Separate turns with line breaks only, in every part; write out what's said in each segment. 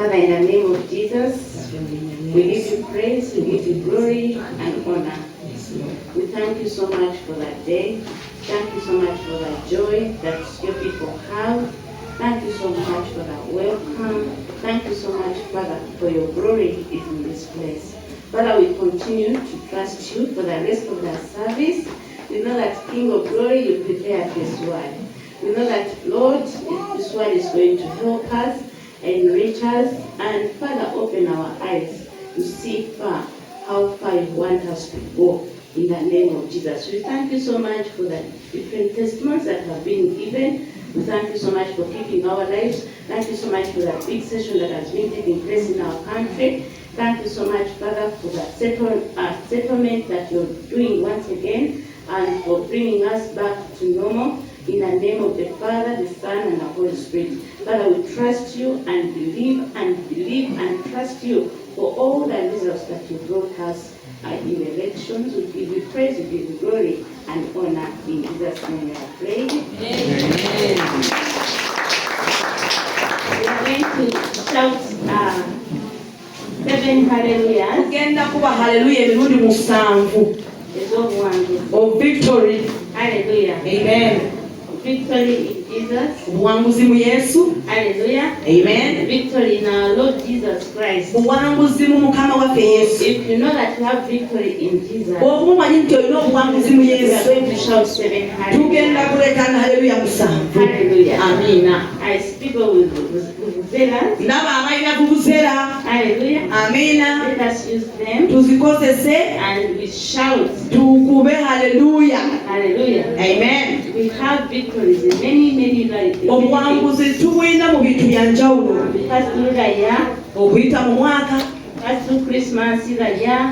Father, in the name of Jesus, we give you praise, we give you glory and honor. We thank you so much for that day. Thank you so much for that joy that your people have. Thank you so much for that welcome. Thank you so much, Father, for your glory is in this place. Father, we continue to trust you for the rest of the service. We know that King of Glory, you prepared this word. We know that, Lord, this word is going to help us, enrich us, and Father, open our eyes to see far, how far you want us to go. In the name of Jesus. We thank you so much for the different testimonies that have been given. We thank you so much for keeping our lives. Thank you so much for that big session that has been taking place in our country. Thank you so much, Father, for that settlement that you're doing once again and for bringing us back to normal. In the name of the Father, the Son, and the Holy Spirit. Father, we trust you and believe and trust you for all the results that you brought us in elections. We give you praise, we give you glory and honor. In Jesus' name we are prayed. Amen. We are going to shout 7 hallelujahs. Ugenda kuba hallelujah emirundi 7 of victory. Hallelujah. Amen. Victory in Jesus. Ubuwanguzi mu Yesu. Hallelujah. Amen. Victory in our Lord Jesus Christ. Ubuwanguzi mu Mukama waffe Yesu. If you know that you have victory in Jesus, obumanyi nti olina obuwanguzi mu Yesu. We are going to shout 7 hallelujah. Tugenda kulekana hallelujah 7. Hallelujah. Amina. I speak with vuvuzelas. Naba abalina vuvuzela. Hallelujah. Amina. Let us use them. Tuzikozese and we shout. Tukube hallelujah. Hallelujah. Amen. We have victories in many lives. Obuwanguzi tubulina mu bintu byanjawulo. Obuyita mu mwaka. That's through Christmas,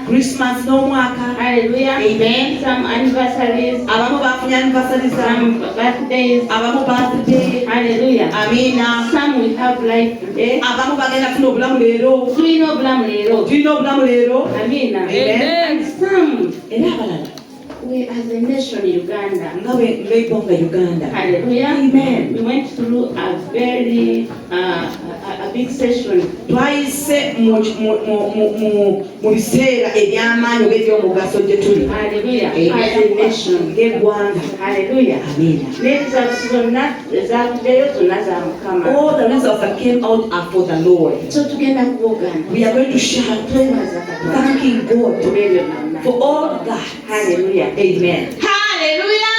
Christmas no mwaka. Hallelujah. Amen. Some anniversaries. Abamu bafunye anniversaries. Some birthdays. Abamu birthday. Hallelujah. Amina. Some we have life today. Abamu bagenda kufuna obulamu leero. Tulina obulamu leero. Amina. Amen. And some we as a nation Uganda. Hallelujah. Amen. We went through a very a big session. Twice mu biseera eby'amaanyi ebyomugaso gye tuli. Hallelujah. As a nation. Hallelujah. Amen. All the results that came out are for the Lord. So together we are going to shout thanking God for all that. Hallelujah. Amen. Hallelujah.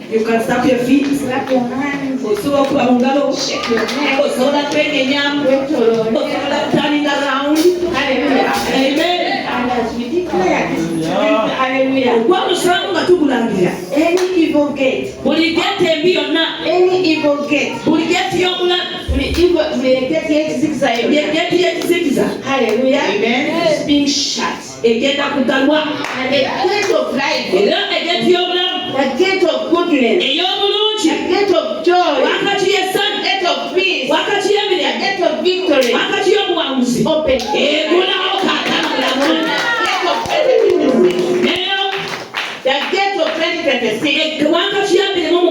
You can stop your feet, slap your hands, shake your neck, turning around. Hallelujah. Amen. And as we declare this, hallelujah. Any evil gate, any evil gate, hallelujah. Amen. Is being shut. And the gate of life, the gate of goodness, the gate of joy, the gate of peace, the gate of victory, open. The gate of 2026, January,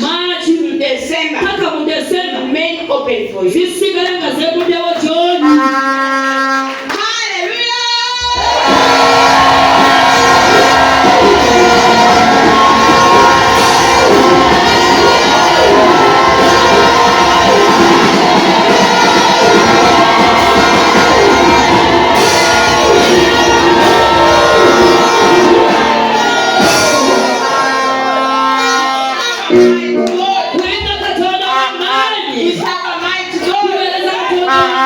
March, December, remain open for you. We have a mighty God.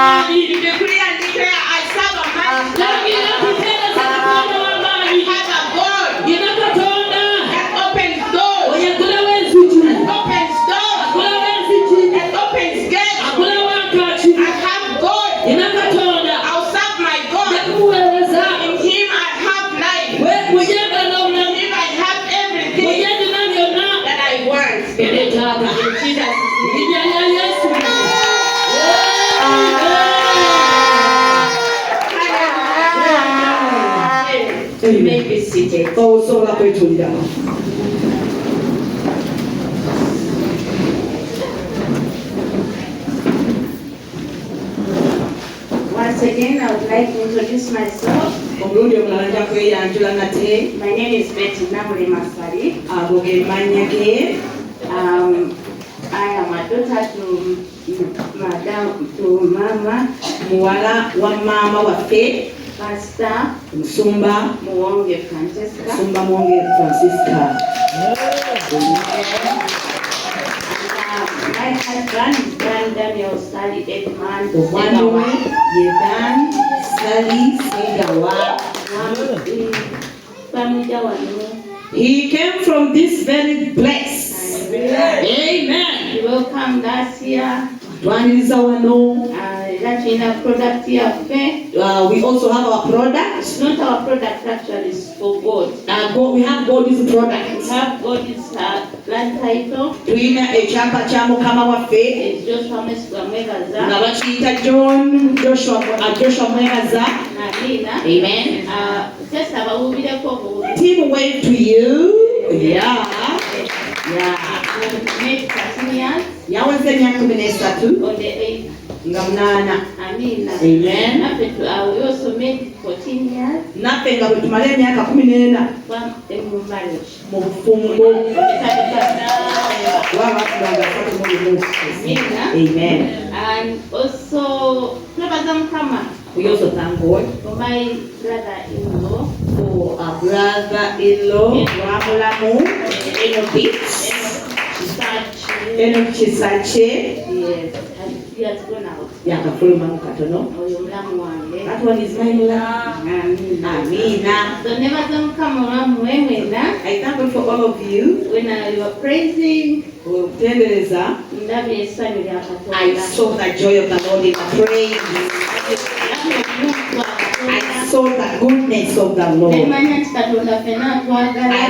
You may be seated.
Osobola kwetulira.
Once again, I would like to introduce myself.
Omulundi omulala nja kweyanjula nate.
My name is Betty Namule Masari.
Ago ge mannya ge.
I am a daughter to Mama,
muwala wa maama waffe
Pastor
Musumba
Muwonge Francesca.
Musumba Muwonge Francisca.
My husband is Dan Daniel Sally Edman.
Omwana we ye Dan Sally Segawa. He came from this very place. Amen.
You welcome last year.
Twaniriza wano.
That in a product here.
We also have our product.
It's not our product actually, it's for God.
We have God's product.
We have God's land title.
Tulina ekyapa kya Mukama waffe.
It's Joshua Mwegaza.
Nga bakiyita Joshua Mwegaza. Amen.
Just about
Team wave to you. Yeah.
Make 13 years.
Yaweze emyaka 13
On the 8th.
nga 8.
Amen. We also made 14 years.
Naffe nga bwe tumala emyaka 14
from marriage.
mu bufumbo. Amen.
And also,
We also thank God
for my brother-in-law,
for our brother-in-law, Ramulamu, Enoch Chisache.
Yes, and he has gone out.
Yakafuluma mu katono. That one is my love. Amina.
So never don't come around when
I thank God for all of you.
when you are praising,
Kutendereza. I saw the joy of the Lord in the praise. I saw the goodness of the Lord. I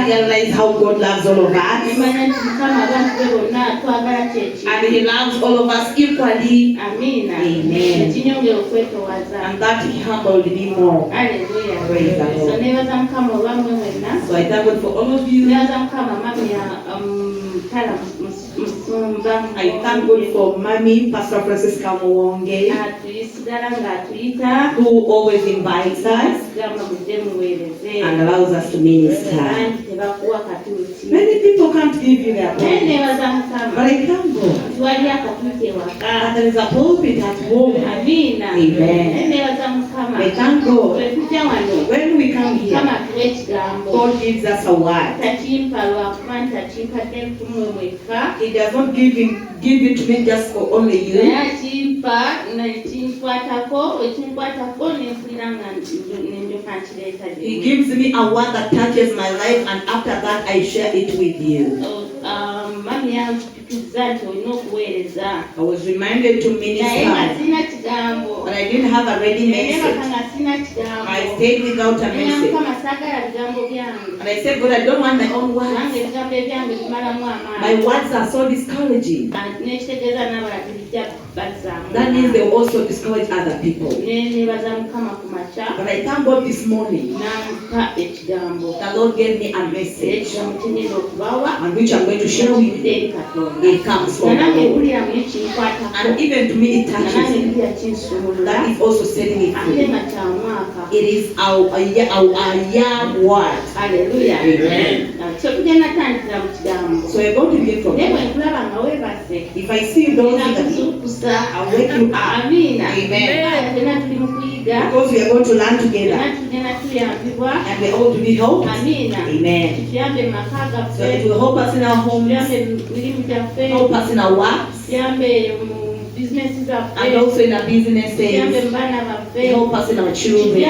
realized how God loves all of us. And He loves all of us equally. Amen. And that He humbled me more.
Hallelujah.
Praise the Lord.
So never some come around when
So I thank God for all of you.
never some come around
I thank God for Mommy, Pastor Francisca Muwonge, who always invites us and allows us to minister. Many people can't give you their praise, but I thank God that there is a pulpit at home. Amen. I thank God when we come here, God gives us a word. He does not give it to me just for only you. He gives me a word that touches my life, and after that I share it with you. I was reminded to minister, but I didn't have a ready message. I stayed without a message. And I said, God, I don't want my own words. My words are so discouraging. That means they will also discourage other people. But I thank God this morning, the Lord gave me a message, and which I'm going to share with you. It comes from the Lord. And even to me it touches me. That is also setting it free. It is our year word.
Hallelujah.
Amen.
So
we're going to begin from there. If I see you don't I'll wake you up. Amen. Because we are going to learn together. And we are going to be helped. Amen. So it will help us in our homes, help us in our works, and also in our businesses, help us in our children.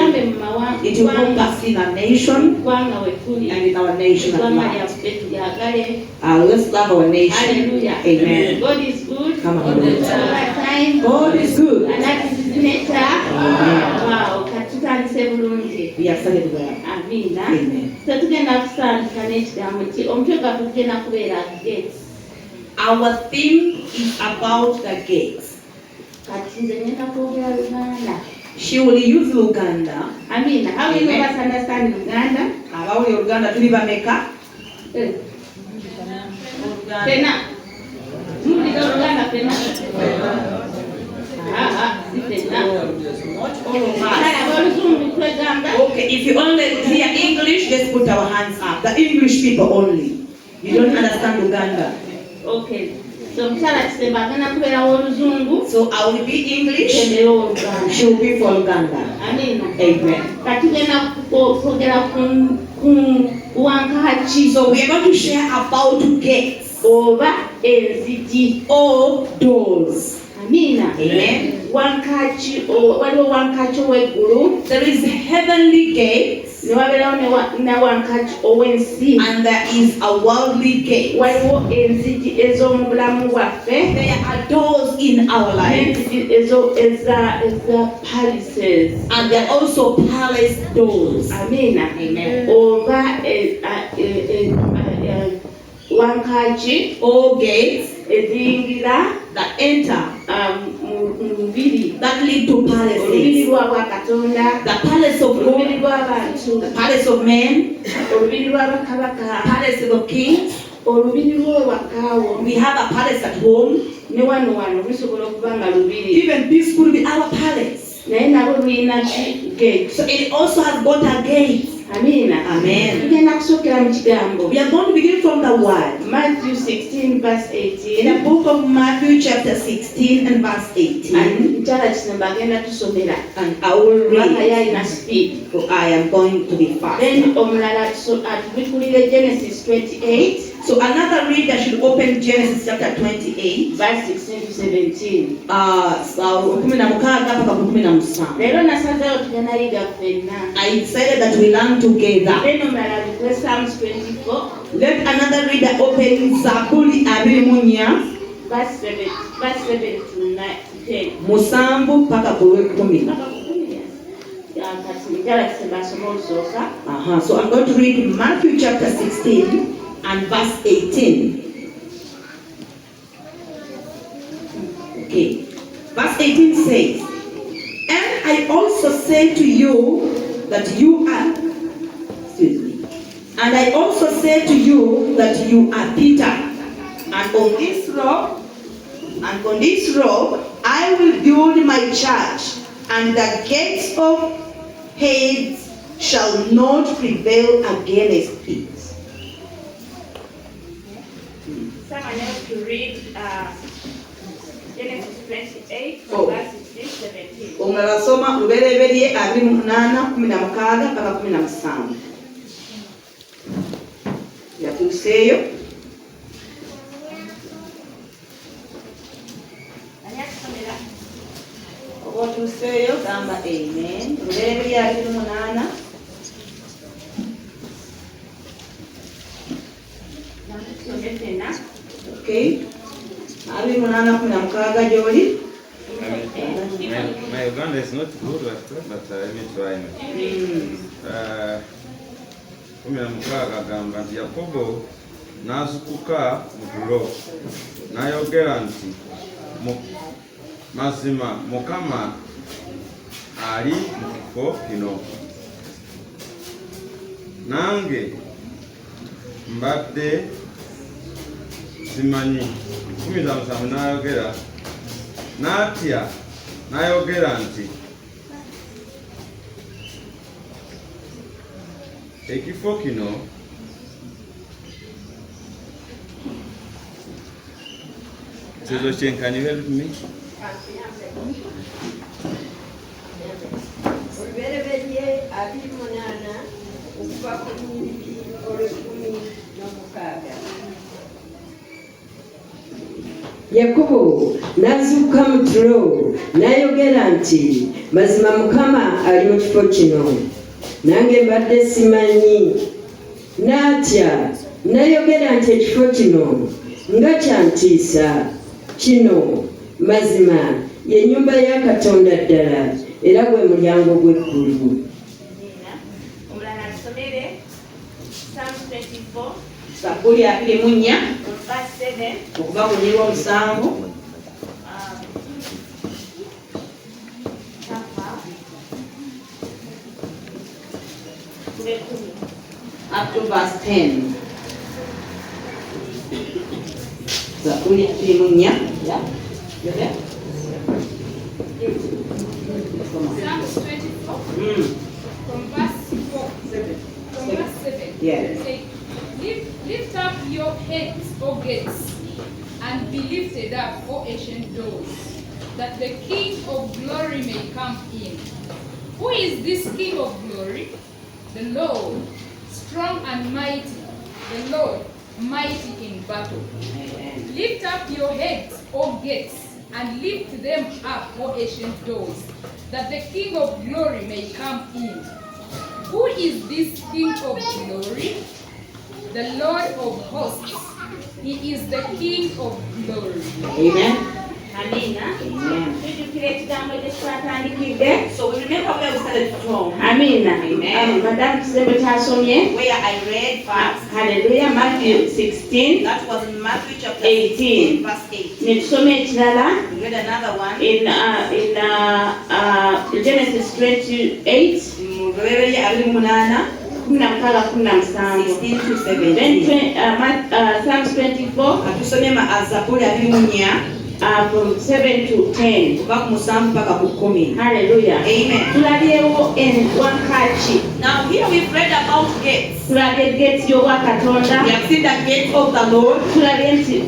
It will help us in our nation and in our nation at large. Let's love our nation.
Hallelujah.
Amen.
God is good.
Come on.
All the time.
God is good.
And that is his nature. Wow. Katutandise bulungi.
We are started well.
Amina.
Amen.
So tugenda kusandika n'ekigambo ki omutwe gwaffe tugenda kubeera gates.
Our theme is about the gates.
Kati nze ngenda kwogera Luganda.
she will use Luganda.
Amina. How many of us understand Luganda?
Abawuli Luganda tuli bameka?
Pena. Muli Luganda pena.
Okay, if you only hear English, just put our hands up. The English people only. You don't understand Luganda.
Okay. So I
will be English. She will be for Luganda.
Amen.
Amen. So we are going to share about gates or doors.
Amina.
Amen. There is heavenly gates. And there is a worldly gate. There are doors in our life. And there are also palace doors.
Amen.
Amen. All gates that enter that lead to palaces. The palace of God, the palace of men, palace of kings. We have a palace at home. Even this could be our palace. So it also has got a gate.
Amen.
Amen. We are going to begin from the word.
Matthew 16 verse 18.
In the book of Matthew chapter 16 and verse 18. And I will read. For I am going to be fast.
Then Genesis 28.
So another reader should open Genesis chapter 28
verse 16 to 17.
I decided that we learn together.
Then Psalms 24.
Let another reader open Zaburi Abirimunya
verse 7 to 10.
Musambu paka kuwe. So I'm going to read Matthew chapter 16 and verse 18. Okay. Verse 18 says, and I also say to you that you are, and I also say to you that you are Peter, and on this rock I will build my church, and the gates of Hades shall not prevail against it.
Someone else to read Genesis 28 from verse 16 17.
Ungasoma lubereberye 28:16 mpaka 17. Yatuseyo. Otuseyo gamba amen. Lubereberye 28. Okay. My
Uganda is not good, but let me try. 16 agamba nti Yakobo n'azukuka mu tulo n'ayogera nti mazima Mukama ali mu kifo kino, nange mbadde simanyi. 17 n'ayogera n'atya n'ayogera nti ekifo kino kizo kyenkani welumi
olubereberye 28 okuva ku nnyiriri olw'16.
Yakobo n'azuukuka mu tulo n'ayogera nti mazima Mukama ali mu kifo kino, nange mbadde simanyi. N'atya n'ayogera nti ekifo kino nga kyantiisa, kino mazima ye nnyumba ya Katonda ddala, era gwe mulyango gw'eggulu.
Omulala asomere Psalms 24
Zaburi 24
verse 7
okuva ku nnyiriri 7. up to verse 10. Zaburi 4. Yeah? You there?
Psalms 24, from verse 4. From verse 7.
Yeah.
Say, lift up your heads, O gates, and be lifted up, O ancient doors, that the King of glory may come in. Who is this King of glory? The Lord, strong and mighty, the Lord, mighty in battle. Lift up your heads, O gates, and lift them up, O ancient doors, that the King of glory may come in. Who is this King of glory? The Lord of hosts. He is the King of glory.
Amen.
Amina.
Amen.
Tujukire ekigambo kyetwatandikidde.
So we remember where we started from.
Amina.
Amen.
Madamu kisembo kyasomye.
Where I read first.
Hallelujah. Matthew 16.
That was in Matthew chapter
18.
16, verse 8.
Ne tusome ekirala
We read another one.
in Genesis 28.
Mugoberere 28, 16 to 17.
Psalms 24
Tusomye Zaburi 24
from 7 to 10.
kuva ku 7 mpaka ku 10.
Hallelujah.
Amen.
Tulabyewo wankaaki.
Now here we've read about gates.
Tulabye gate y'obwa Katonda.
We have seen the gate of the Lord.
Tulabye nti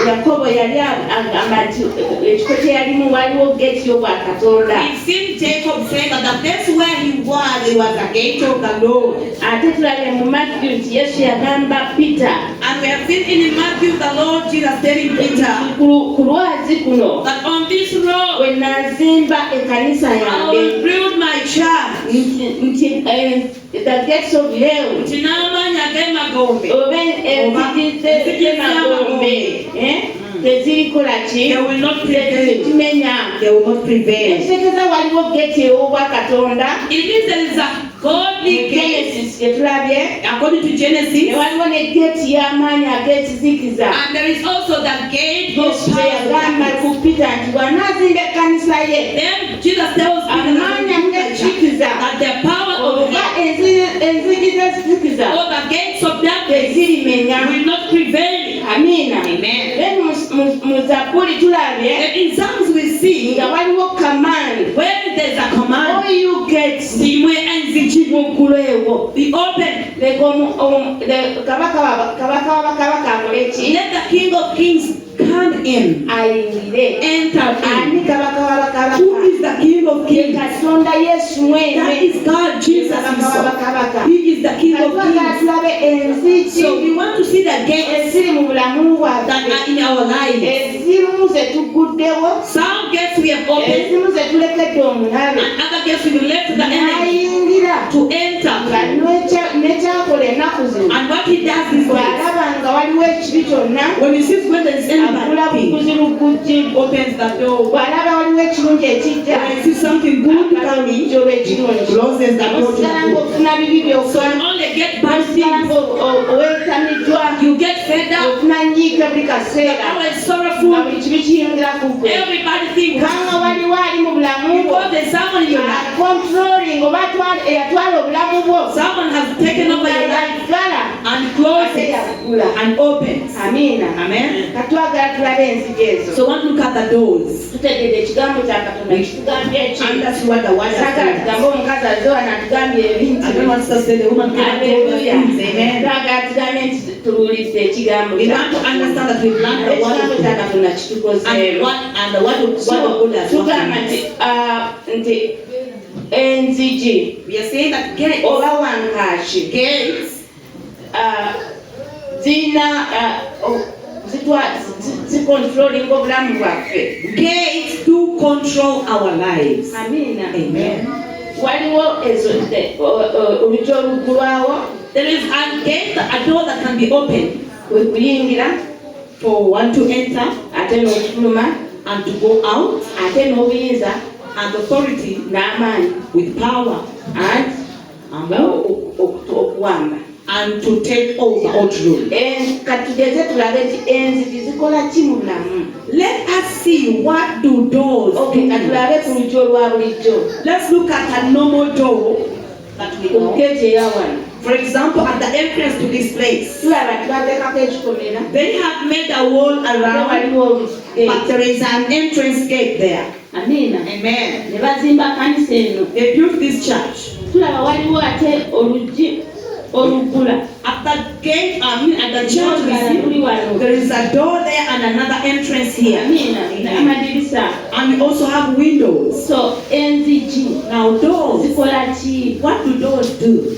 Yakobo yali agamba nti ekifo kye yalimu waliwo gate y'obwa Katonda.
We've seen Jacob saying that the place where he was, it was the gate of the Lord.
Ate tulabye mu Matthew nti Yesu yagamba Peter
And we have seen in Matthew the Lord Jesus telling Peter
ku lwazi kuno
that on this road
bwe nazimba ekkanisa
I
yange
will build my church.
nti the gates of hell
Tinamanya ag'emagombe.
oba enzigi z'emagombe tezirikola ki
They will not prevail.
tezimenya.
They will not prevail.
Ekitegeeza waliwo gate ey'obwa Katonda.
It means there is a godly gate.
Genesis gye tulabye
According to Genesis,
ne waliwo ne gate y'amaanyi ag'ekizikiza.
and there is also the gate of
Yesu bwe yagamba
power.
ku Peter nti bw'anaazimba ekkanisa ye
Then Jesus tells Peter
amaanyi ag'ekizikiza
that the power of
oba
hell
enzigi z'ekizikiza
or the gates of darkness
tezirimenya.
will not prevail.
Amiina.
Amen.
Then mu Zabbuli tulabye
And in Psalms we see
nga waliwo command.
when there's a command,
All you gates
zimwe enzigi
mugguleewo.
be open.
Kabaka w'abakabaka akole ki?
Let the King of Kings come in.
Ayingire.
Enter in.
Ani kabaka w'abakabaka?
Who is the King of
Ye
Kings?
Katonda Yesu mwene.
That is God, Jesus
Kabaka
himself.
w'abakabaka.
He is the King of
Twagala
Kings.
tulabe enzigi
So we want to see the gates
eziri mu bulamu
that
bwaffe.
are in our lives.
Ezimu ze tugguddewo,
Some gates we have opened,
ezimu ze tulekedde omulabe.
and other gates we left to the enemy
Ayingira
to
nga
enter.
nekyakola ennaku zino.
And what he does is when
Bw'alaba nga waliwo ekibi kyonna,
he sees when there is
agula
anybody,
buguzi lugujji.
opens the door.
Bw'alaba waliwo ekirungi ekijja,
When he sees something good coming,
akajja olw'ekirungi.
closes the door to
Osigala
the good.
ng'ofuna bibi
So
byokka.
you only get bad
Osigala
things.
ng'owetamiddwa.
You get fed up.
Ofuna nnyiike buli kaseera.
Always
Nga
sorrowful.
buli kibi kiyingira ku ggwe.
Everybody thinks
Kubanga waliwo ali mu bulamu bwo.
because there's someone in your life,
Controlling oba eyatwala obulamu bwo.
someone has taken over your life
Yaggala
and
ate
closes
yaggula.
and opens.
Amiina.
Amen.
Katwagala tulabe enzigi ezo.
So want to look at the doors.
Tutegedde ekigambo kya Katonda kitugambye ki?
Understand what the word has
Saagala
said.
tugambe omukazi azze wano atugambye ebintu.
I don't want to say the woman cannot do the
Hallelujah.
things. Amen.
Twagala tugambe nti tuwulidde ekigambo
We
kya
want to understand that we've learned the word
ekigambo
of
kya
God.
Katonda
And
kitukozeemu.
the word of God has
Tugamba nti enzigi
we are saying that gates,
oba wankaaki
gates
zirina zikontrolinga obulamu bwaffe.
gates do control our lives.
Amiina.
Amen.
Waliwo ezo oluggi oluggulwawo
There is a gate, a door that can be opened
kwe kuyingira
for one to enter
ate n'okufuluma
and to go out,
ate n'obuyinza
and authority
n'amaanyi
with power
anti okuwamba.
and to take over or to rule.
Katugeze tulabe nti enzigi zikola ki mu bulamu.
Let us see what do doors
Okay,
do.
katulabe ku luggi olwa bulijjo.
Let's look at a normal door that we
ku gate eyawano.
For example, at the entrance to this place,
Tulaba tubateekako ekikomera.
they have made a wall
Ate
around,
waliwo
but
gate.
there is an entrance gate there.
Amina.
Amen.
Ne bazimba kanisa eno.
They built this church.
Tulaba waliwo ate oluggi oluggula.
At the gate, at the church, we
Tuli
see
wano.
there is a door there and another entrance here.
Amina. N'amadirisa.
And we also have windows.
So enzigi
Now doors,
zikola ki?
what do doors do?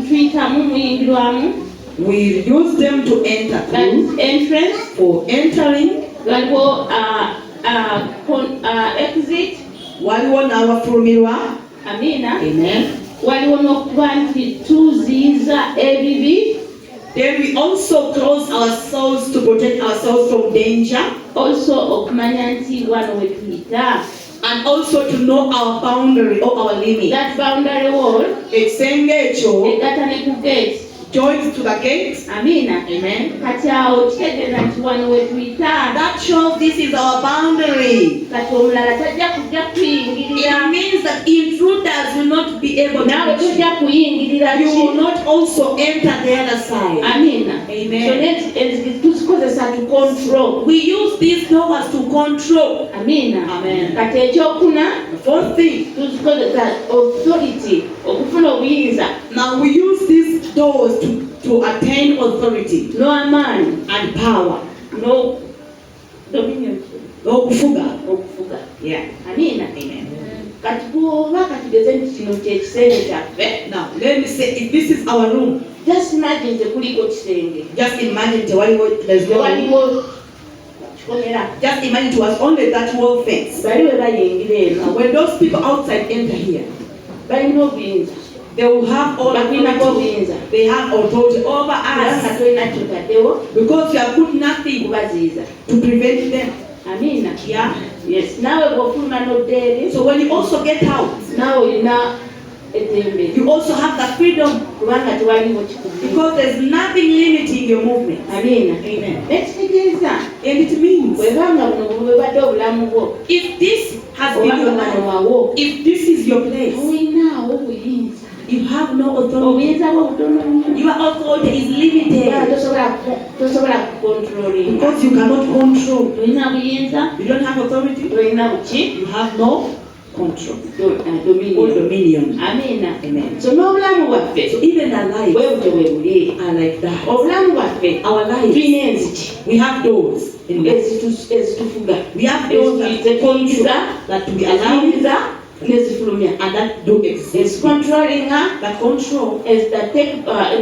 Tuyitamu muyingirwamu.
We use them to enter
That
through.
is entrance.
For entering,
Waliwo exit.
waliwo n'abafurumirwa.
Amina.
Amen.
Waliwo n'okuba nti tuziyiza ebibi.
Then we also close ourselves to protect ourselves from danger,
Also okumanya nti wano we tuyita.
and also to know our boundary or our limit.
That boundary wall
Ekisenge ekyo
egatta ne ku gate.
joins to the gate.
Amina.
Amen.
Kati awo kitegeeza nti wano we tuyita.
That shows this is our boundary.
Kati omulala tajja kujja kuyingirira.
It means that intruders will not be able to
Naawe
reach you.
tojja kuyingirira
You will
ki?
not also enter the other side.
Amina.
Amen.
So enzigi tuzikozesa to control.
We use these doors to control.
Amina.
Amen.
Kati ekyokuna
The fourth thing,
tuzikozesa authority okufuna obuyinza
now we use these doors to attain authority
n'amaanyi
and power.
no dominion
Okufuga.
okufuga.
Yeah.
Amina.
Amen.
Kati bw'oba katugeze nti kino kyekisenge kyaffe.
Now, let me say, if this is our room,
Just imagine tekuliko kisenge.
just imagine there's no room.
Tewaliwo kikomera.
Just imagine it was only that wall fence.
Bali we bayingira
Now,
eno
when those people outside enter here,
balina obuyinza.
they will have all
Bakulinako
authority.
obuyinza.
They have authority over
Kubanga
us
tolina kyotaddewo
because you have put nothing
kubaziyiza.
to prevent them.
Amina.
Yeah.
Yes. Naawe bw'ofuluma n'oddeeri,
So when you also get out,
naawe olina eddembe.
you also have the freedom
Kubanga tewaliwo kikubbi.
because there's nothing limiting your movement.
Amina.
Amen.
Nekitegeeza
And it means
bwebanga buno bwebadde obulamu bwo
if this has
oba
been your
wano
life,
wawo
if this is your place,
olinawo obuyinza.
you have no authority.
Obuyinza bwo butono nnyo.
Your authority is
Kubanga
limited
tosobola kukontrolinga.
because you cannot control.
Tolina buyinza,
You don't have authority.
tolina buki,
You have no control or
dominion.
dominion.
Amina.
Amen.
So n'obulamu bwaffe
So even our lives
bwe butyo bwe buli.
are like that.
Obulamu bwaffe
Our lives,
tulina enzigi
we have doors in life.
ezitufuga.
We have doors that control, that we allow,
eziyinza nezifulumya.
and that do exist.
Ezicontrolinga
That control,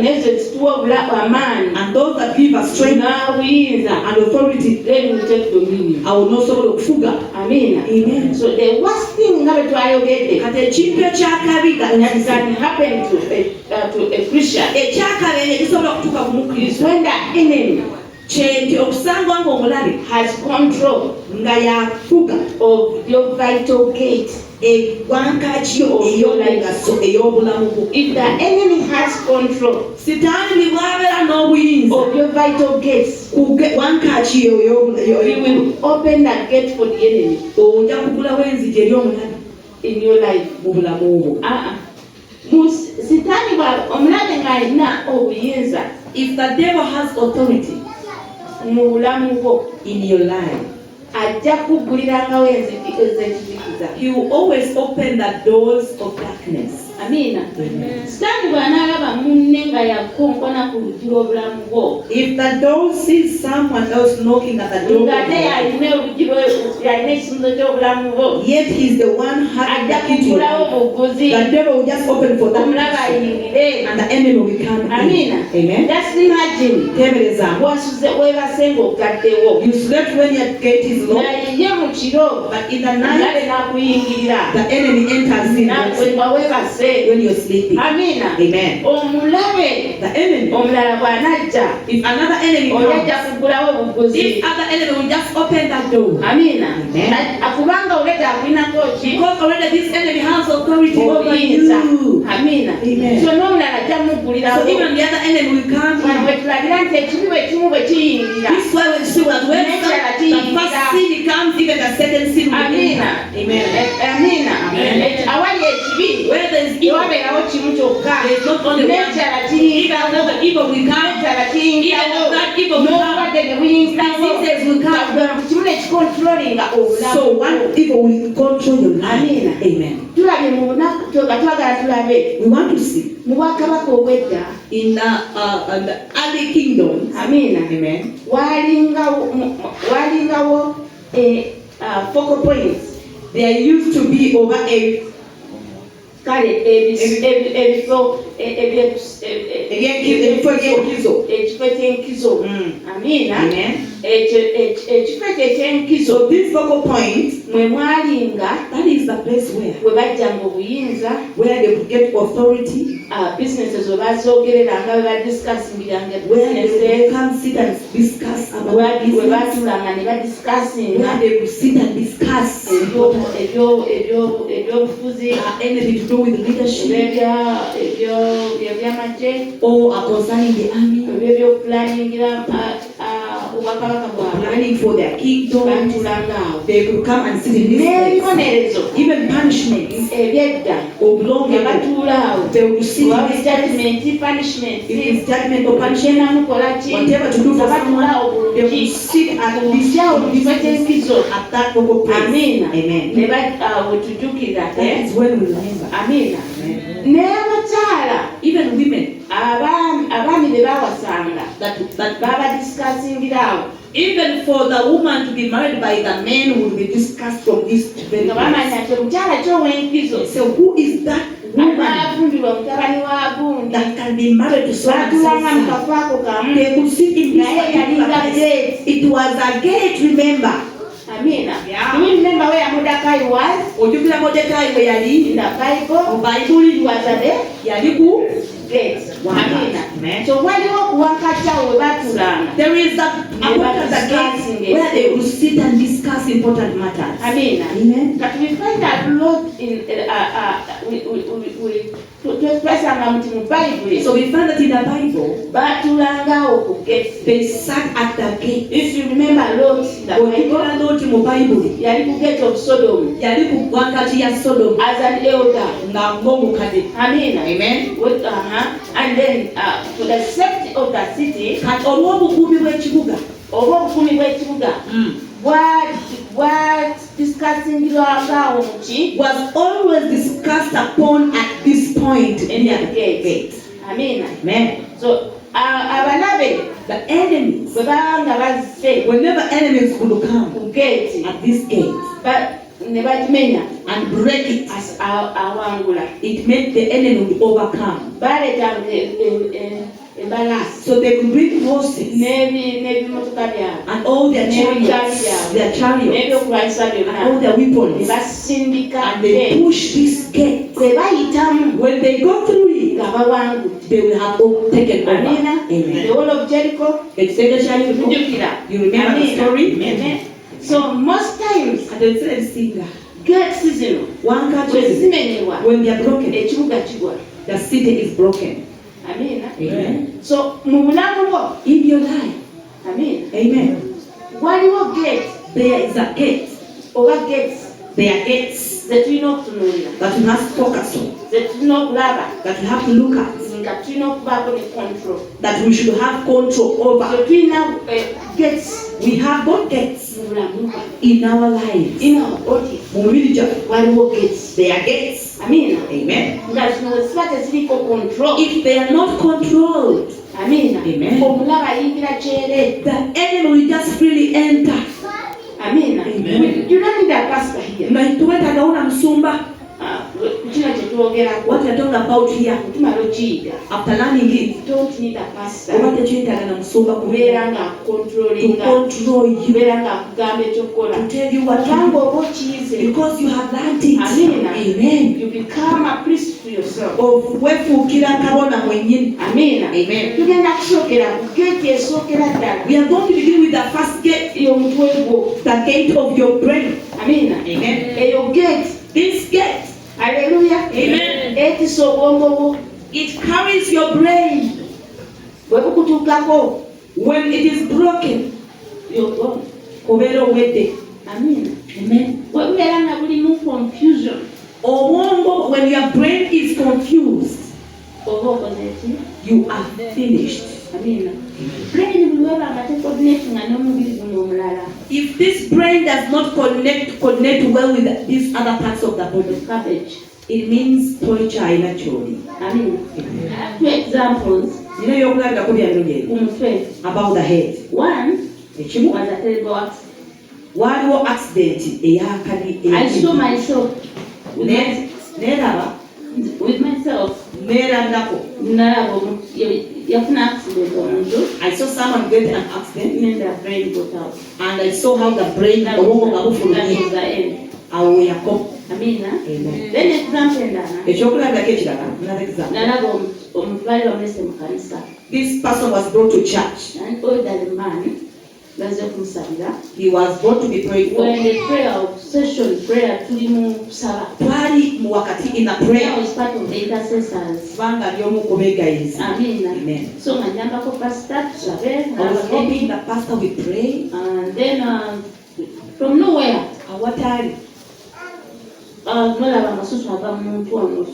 nezo ezituwa amaanyi
and those that give us strength
n'obuyinza.
and authority,
Then we take dominion.
I will not someone kufuga.
Amina.
Amen.
So the worst thing nga bwe twayogedde
Kati ekintu ekyakabi
that can happen to a Christian
ekyakabi ekisobola okutuuka ku
is
mukkristo
when the enemy
kyenti okusanga nga omulabe
has control
nga yafuga
of your vital gate.
eggwankaki ey'omugaso ey'obulamu bwo.
If the enemy has control
Sitaani bwe bwabeera n'obuyinza
of your vital gates,
ku wankaki
he will open that gate for the enemy
ojja kugulawo enzigi eri omulabe
in your life.
mu bulamu bwo.
Sitaani omulabe ng'alina obuyinza
If the devil has authority
mu bulamu bwo,
in your life,
ajja kugulirangawo enzigi ez'ekizikiza.
he will always open the doors of darkness.
Amina. Sitaani bw'anaalaba munne nga yakonkona ku luggi lw'obulamu bwo,
If the devil sees someone else knocking at the door, of
ng'ate
your life,
yalina oluggi yalina ekisinzo ky'obulamu bwo,
yet he's the one having
ajja
the key to your
kugulawo
life,
buguzi,
the devil will just open for
omulaba
that
ayingire.
and the enemy will come in.
Amina.
Amen.
Just imagine
Tebereza.
bw'asuze weebase ng'ogaddewo,
You slept when your gate is locked,
naye ye mu kiro
but in the night
omulabe n'akuyingirira
the enemy enters in
nga weebase.
when you're sleeping.
Amina.
Amen.
Omulabe ate
the enemy,
omulala bw'anajja
if another enemy
oyajja
comes,
kuggulawo obuguzi.
this other enemy will just open that door.
Amina.
Amen.
Kubanga olwedde akulinako ki
Because already this enemy has authority over
obuyinza.
you.
Amina.
Amen.
So n'omulala ajja muggulirawo.
So even the other enemy will come
Wano
in.
bwe tulagira nti ekibi bwe kimu bwe kiyingira.
This is why we see that when the first sin comes, even the second sin will
Amina.
enter. Amen.
Amina.
Amen.
Awali ekibi
Where there is evil,
tewabeerawo kimu kyokka.
there is not only one.
N'ekirala
Even
kiyingirawo.
another evil will come.
N'ekirala
Even
kiyingirawo.
that evil will come.
N'obulwadde ne buyingirawo.
Diseases will come.
Kaddala ku kimu ne kikontrolinga obulamu.
So one evil will control your life.
Amina.
Amen.
Tulabye mu bunaku nga twagala tulabe
We want to see
mu bwakabaka obwedda.
in the early kingdoms.
Amina.
Amen.
Walingawo focal points.
There used to be over a
Kale ebifo ekifo ekyenkizo. Amina.
Amen.
Ekifo ekyenkizo
So this focal point,
mwe mwalinga
that is the place
we bajjanga obuyinza.
where they would get authority,
Businesses we bazoogereranga we badiscussingiranga
where they would
businesses.
come sit and discuss about
We
business,
basulanga ne badiscussinga
where they would sit and discuss
ebyobufuzi
anything to do with leadership
eby'amagye
or concerning the army,
eby'okuplaningira obwakabaka bwabwe.
planning for their kingdom.
Batulanga awo.
They could come and sit in this place.
N'ebibonerezo
Even punishments
ebyedda
or long
nga
ago,
batuula awo.
they would sit in
Oba
this place.
judgment, punishment,
It is judgment or punishment.
namukola ki
Whatever to do for
nga batuula awo
someone, they will
bulungi.
sit at
Okujjawo mu
this
kifo
place
ky'enkizo.
at that focal place.
Amina.
Amen.
Ne wetujjukira.
That is when we remember.
Amina.
Amen.
N'abakyala
Even women
abaami be bawasanga
that
babadisikasingira awo.
even for the woman to be married by the men would be discussed from this very
Nga bamanya
place.
nti omukyala ky'ow'enkizo
So who is that woman
anafumbirwa mutabani wa gundi.
that can be married to someone?
Batulanga mu
else?
kafo ako kamu.
They could sit in this
Naye
particular
yalinga
place.
gate.
It was a gate, remember.
Amina.
Yeah.
Do you remember where Mordecai was
Ojjukira Mordekai bwe yali
in the Bible?
mu Bayibuli
He was at the
yali ku
gate.
Amen.
Amina. So waliwo okuwakata we batulanga.
there is a point at the gate where they will sit and discuss important matters.
Amina.
Amen.
But we find a lot in twasanga muti mu Bible.
So we find that in the Bible
Batulangawo ku gate.
they sat at the gate.
If you remember Lot in the Bible,
Ojjukira Looti mu Bayibuli
yali ku gate of Sodom
yali ku wakati ya Sodomu
as an elder.
nga ng'omukadde.
Amina.
Amen.
And then for the safety of the city,
Kati olw'obukuumi bw'ekibuga
oba obukumi bw'ekibuga bwadiscussingirwangaawo muki
was always discussed upon at this point in the gate.
Amina.
Amen.
So abalabe
The enemies,
bwe banga bazze
whenever enemies would come
ku gate
at this gate
ne bagimenya
and break it,
awangula,
it made the enemy would overcome.
baleetanga embalaasi
So they could bring horses
n'ebimotoka byabwe
and all their chariots,
n'ebyokulwanyisa
and
byonna
all their
ne
weapons,
basindika
and they push this gate.
bwe bayitamu
When they go through it,
nga bawangudde.
they will have all taken over.
Amina. The
Amen.
wall of Jericho.
It's essentially
Tujjukira.
you remember the
Amina.
story?
Amen. So most times
And then said, see that
gate zino
one
bwe
country,
zimenyebwa
when they are broken,
ekibuga kigwa.
the city is broken.
Amina.
Amen.
So mu bulamu bwo,
In your life,
amina,
amen.
waliwo gate
There is a gate.
oba gates
There are gates
ze tulina okutunuulira,
that you must focus on,
ze tulina okulaba
that you have to look at,
nga tulina okubaako ne control.
that we should have control over.
So tulina gates
We have got gates
mu bulamu bwaffe.
in our lives.
In our body
Mu mubiri gyaffe,
waliwo gates.
there are gates.
Amina.
Amen.
Nga zino bwe ziba teziriko control.
If they are not controlled,
Amina.
Amen.
Omulaba ayingira kyere.
the enemy will just freely enter.
Amina.
Amen.
You don't need a pastor here.
Nga tuwetagawo na musumba.
kino kyetuwogerako
what we are talking about here,
tumala okiyiga
after learning it,
don't need a pastor
oba tekyetaaga na musumba
kubeera nga
to
akontrolinga
control you,
kubeera nga akugamba ekyokukola
to tell you what to
kubanga
do,
oba okiyize
because you have learned it.
Amen.
Amen.
you become a priest to yourself.
Wefuukira kabona mwennyini.
Amina.
Amen.
Tugenda kusookera ku geeti esookera ddala
We are going to begin with the first gate,
y'omutwe gwo.
the gate of your brain.
Amina.
Amen.
Eyo geeti.
This gate,
Haleluya.
Amen.
Etisa obwongo bwo.
it carries your brain.
Bwe bukutuukako
When it is broken,
you're gone.
obeera owedde.
Amina.
Amen.
Bwe bubeera nga bulimu confusion
Obwongo, when your brain is confused,
oba okoze eki?
you are finished.
Amina. Brain buli weba nga tecoordinatinga n'omubiri guno omulala.
If this brain does not connect well with these other parts of the body,
Cabbage.
it means torture naturally.
Amina. Two examples
Nina ebyokulabirako byanjogera
ku mutwe.
about the head.
One
Ekimu,
was a terrible accident.
waliwo accident eyakali
I saw myself with
neeraba
myself.
neerabirako.
Nalaba yafuna accident omuntu.
I saw someone get an accident
And the brain got out.
and I saw how the brain obwongo nga
That was
bufulumye
the end.
awo yako.
Amina.
Amen.
Then example endala.
Ekyokulabirako ekirala, another example.
Nalaba omuntu baali bamulese mu kanisa.
This person was brought to church.
An elderly man bazze kumusabira.
He was brought to be prayed for.
When the prayer session, prayer tuli mu kusaba.
Twali mu wakati in the
Prayer
prayer
was part of the intercessors.
kubanga lyomu kubeegayiza.
Amina.
Amen.
So nga nyambako pastor tusabe.
I was helping the pastor with prayer.
And then from nowhere
Awatali.
nolaba amasusu ava mu muntu ono.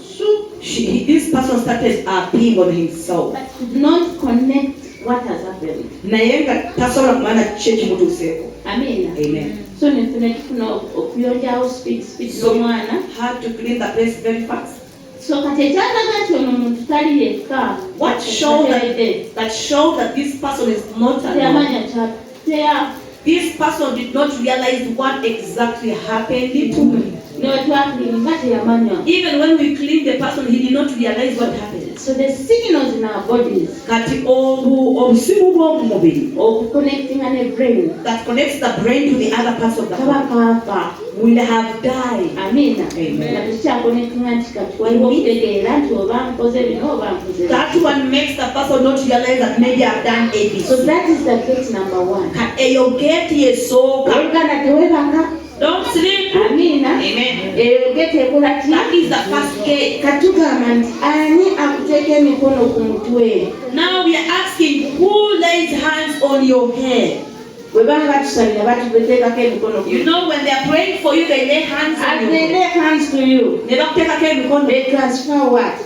This person started peeing on himself.
But could not connect what has happened.
Naye nga tasobola kumanya ki ekimutuuseeko.
Amina.
Amen.
So netufuna okuyonjawo speed y'omwana.
Had to clean the place very fast.
So kati ekyalaga nti ono omuntu tali yekka.
What showed that this person is not alone.
Teyamanya kyateya.
This person did not realize what exactly happened to him.
Newetwakulimba teyamanya.
Even when we cleaned the person, he did not realize what happened.
So the signals in our bodies
Kati obusimu bw'omu mubiri
connecting ne brain
that connects the brain to the other parts of the
kaba
body
kaafa.
will have died.
Amina.
Amen.
Nga tekyakonekitinga nti kati waliwo okutegeera nti oba nkoze bino oba nkoze bino.
That one makes the person not realize that maybe I've done
So
ABC.
that is the gate number one.
Eyo gate esooka.
Oluganda tewebanga.
Don't sleep.
Amina.
Amen.
Eyo gate ekola ki?
That is the first gate.
Katugamba nti ani akuteeka emikono ku mutwe?
Now we are asking, who lays hands on your head?
Bwe banga batusabira batuteekako emikono ku
You know, when they are praying for you, they lay hands on
and
you.
they lay hands to you.
Ne bakuteekako emikono.
They transfer what?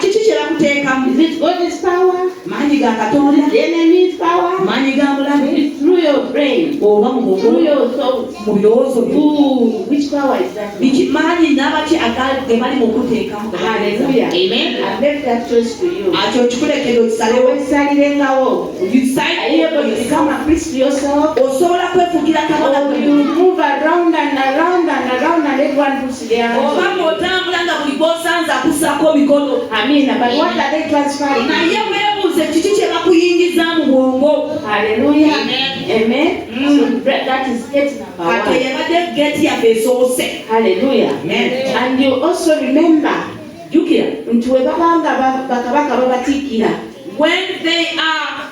Kiki kye bakuteekamu?
Is it God's power?
Maanyi ga
Is
Katonda,
it the enemy's power?
maanyi ga mulabe,
It's through your brain,
oba mu
through
bwongo,
your thoughts.
mu birowoozo byo.
Ooh, which power is that?
Biki maanyi n'abaki ge bali mu kuteekamu.
Hallelujah.
Amen.
I left that choice to you.
Akyo kikulekedde okisalewo.
Wesalirengawo.
You decide
Are you able to become a priest to yourself?
osobola kwefuukira kabona
Or you move around and around and around and everyone puts their hands
oba
on you?
ng'otambula nga buli gw'osanze akussaako mikono.
Amina. But what are they transferring?
Naye weebuuze kiki kye bakuyingiza mu bwongo.
Hallelujah.
Amen.
Amen. So that is gate number
Kati
one.
yabadde geeti yaffe esoose.
Hallelujah.
Amen.
And you also remember
Jjukira,
nti we babanga bakabaka babatiikira.
when they are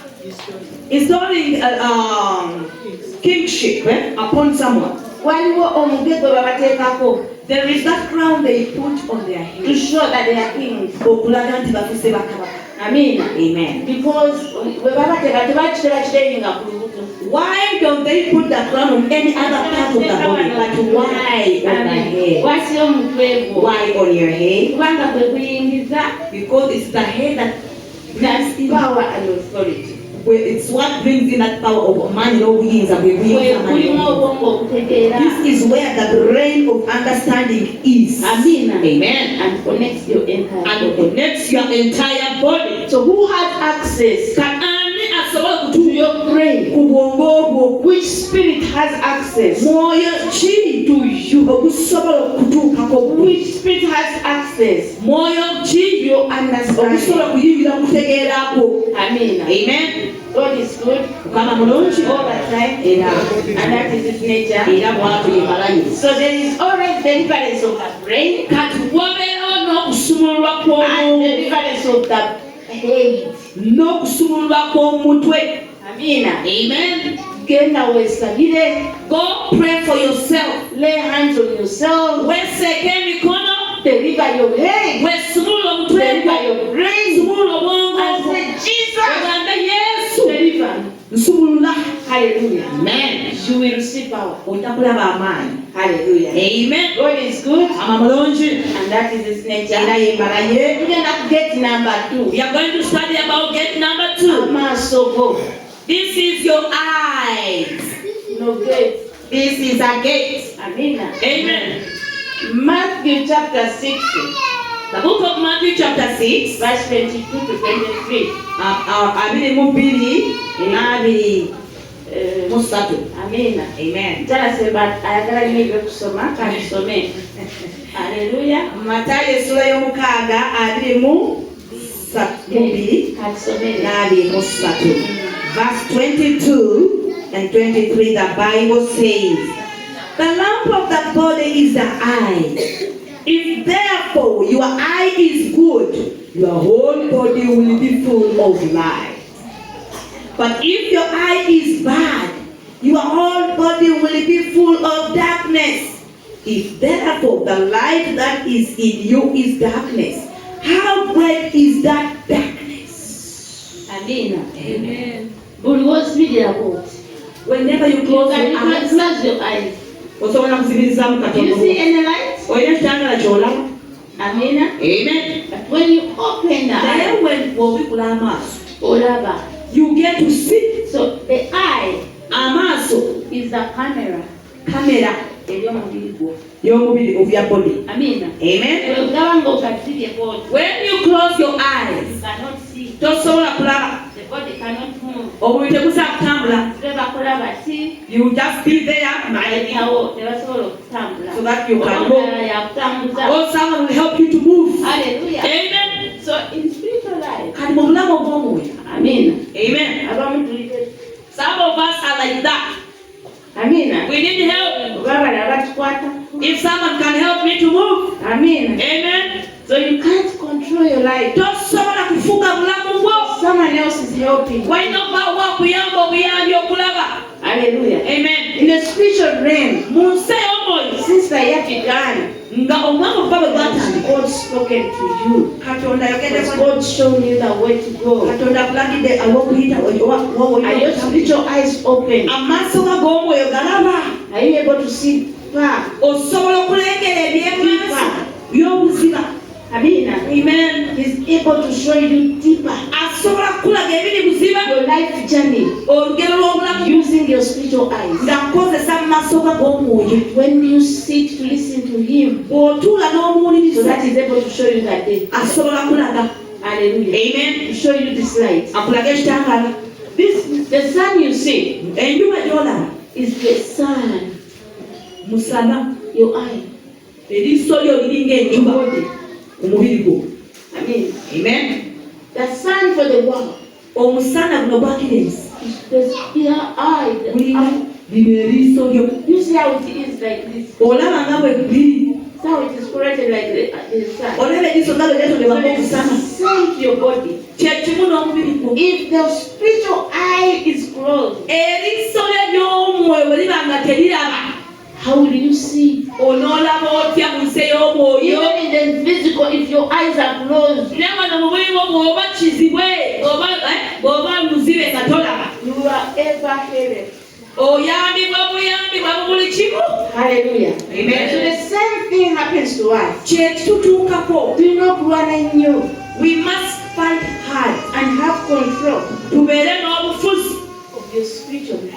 installing kingship upon someone,
Waliwo omuge gwe babateekako
there is that crown they put on their
to
head.
show that they are kings.
Okulaga nti bafuse bakabaka.
Amina.
Amen.
Because we babateeka tebakiteeka ku lubuto.
Why don't they put the crown on any other part of the body? But why on the head?
Wasi omutwe gwo.
Why on your head?
Kubanga kwe kuyingiza
Because it's the head that brings in
power and authority.
it's what brings in that power of man n'obuyinza bwe
Kwe
buyinza
kulimu
manyi.
obwongo okutegeera.
This is where the brain of understanding is.
Amina.
Amen.
And connects your entire
And
body.
connects your entire body.
So who has access
Ani asobola
to
kutuuka
your brain?
ku bwongo bwo.
Which spirit has access
Mwoyo ki to you. Okusobola okutuukako.
Which spirit has access?
Mwoyo ki
You understand.
okusobola kuyingira mu kutegeerako.
Amen.
Amen.
God is good
Mukama mulungi
all the time,
era
and that is His nature.
era bw'atu ye malanyi.
So there is always deliverance of the brain
Kati wabeerawo n'okusumululwa
and
kw'obwongo
deliverance of the head.
n'okusumululwa kw'omutwe.
Amen.
Amen.
Genda wesabire,
Go pray for yourself.
lay hands on yourself,
Weseeke emikono,
deliver your head,
wesumulula omutwe
deliver
gwo,
your brain,
sumulula obwongo,
and say, Jesus,
ogambe Yesu,
deliver.
nsumulula.
Hallelujah.
Amen.
You will receive power.
Ojja kulaba amaanyi.
Hallelujah.
Amen.
God is good,
Mukama mulungi
and that is His nature.
era yembala ye.
We're going to get number 2.
We are going to study about gate number 2.
Amasogo.
This is your eyes.
No gate.
This is a gate.
Amen.
Amen.
Matthew chapter 6,
The book of Matthew chapter 6.
verse 22 to 23.
Abiri mu bbiri n'abiri mu ssatu.
Amen.
Amen.
Ntalasema ayagala nnyo ebyokusoma katusome. Hallelujah.
Matayo essula y'omukaaga abiri mu bbiri
Katusome.
n'abiri mu ssatu. Verse 22 and 23, the Bible says, the lamp of the body is the eye. If therefore your eye is good, your whole body will be full of light. But if your eye is bad, your whole body will be full of darkness. If therefore the light that is in you is darkness, how great is that darkness?
Amen.
Amen.
Buli wosibirako.
Whenever you close your eyes,
Close your eyes.
osobola kuzibirizaamu
Do you see
katono.
any light?
Olina ekitangala ky'olaba.
Amen.
Amen.
But when you open the
Naye
eye,
bw'obikula amaaso,
olaba.
you get to see.
So the eye
Amaaso
is the camera.
kamera
Ery'omubiri gwo.
y'omubiri of your body.
Amen.
Amen.
Olaba nga okazibye
When you close your
you
eyes,
cannot see.
tosobola kulaba.
The body cannot move.
Omubiri tegusobola kutambula.
Tuleba kulaba si
You just be there,
alenyawo tebasobola okutambula.
So that you can go.
Omulala yakutambuza.
or someone will help you to move.
Hallelujah.
Amen.
So in spiritual life,
Kati mu bulamu obw'omwoyo.
amen.
Amen.
Abamu tulide.
Some of us are like that.
Amen.
We need help.
Babala abatukwata.
If someone can help me to move.
Amen.
Amen.
So you can't control your life.
Tosobola kufuga bulamu bwo.
Someone else is helping.
Walina okubaawo akuyamba obuyambi okulaba.
Hallelujah.
Amen.
In the spiritual realm,
Mu nsi ey'omwoyo
since the year began,
nga omwaka okuva bwe gwatandika,
God spoken to you.
Katonda
Has
yogeddeko.
God shown you the way to go?
Katonda akulagidde aw'okuyita
Are your spiritual eyes open?
amaaso ga g'omwoyo galaba.
Are you able to see far?
Osobola okulengera eby'emaaso by'obuziba.
Amen.
Amen.
He's able to show you deeper
Asobola kukulaga ebiri buziba
your life journey
olugero lw'obulamu
using your spiritual eyes.
ng'akozesa mu maaso ga g'omwoyo.
When you sit to listen to Him,
Bw'otuula
so
n'omuwuliriza
that He's able to show you that day.
asobola kulaga.
Hallelujah.
Amen.
To show you this light.
Akulaga ekitangaala.
The sun you see
Enjuba gy'olaba
is the sun.
musana.
Your eye.
Eriiso lyo liringa enjuba omubiri gwo.
Amen.
Amen.
The sun for the world
Omusana guno gwakira ensi
is the eye. The
gulina
eye.
lino eriiso lyo.
You see how it is like this.
Olaba nga bwe biri.
See how it is created like the sun.
Olaba eriiso nga bwe lyetondebwa
So it's
ng'okusana.
same to your body.
Kye kimu n'omubiri gwo.
If the spiritual eye is closed,
Eriiso lyo ly'omwoyo bwe liba nga teriraba,
how will you see?
onoolaba otya mu nsi ey'omwoyo?
Even in the physical, if your eyes are closed,
Ne wano mu buli bwo bw'oba kizibwe, bw'oba muzibe nga tolaba,
you are ever headed.
oyambibwa buyambibwa mu buli kimu.
Hallelujah.
Amen.
So the same thing happens to us.
Kye kitutuukako.
Do not run in you
We must fight hard.
and have control
Tubeere n'obufuzi
of your spiritual life.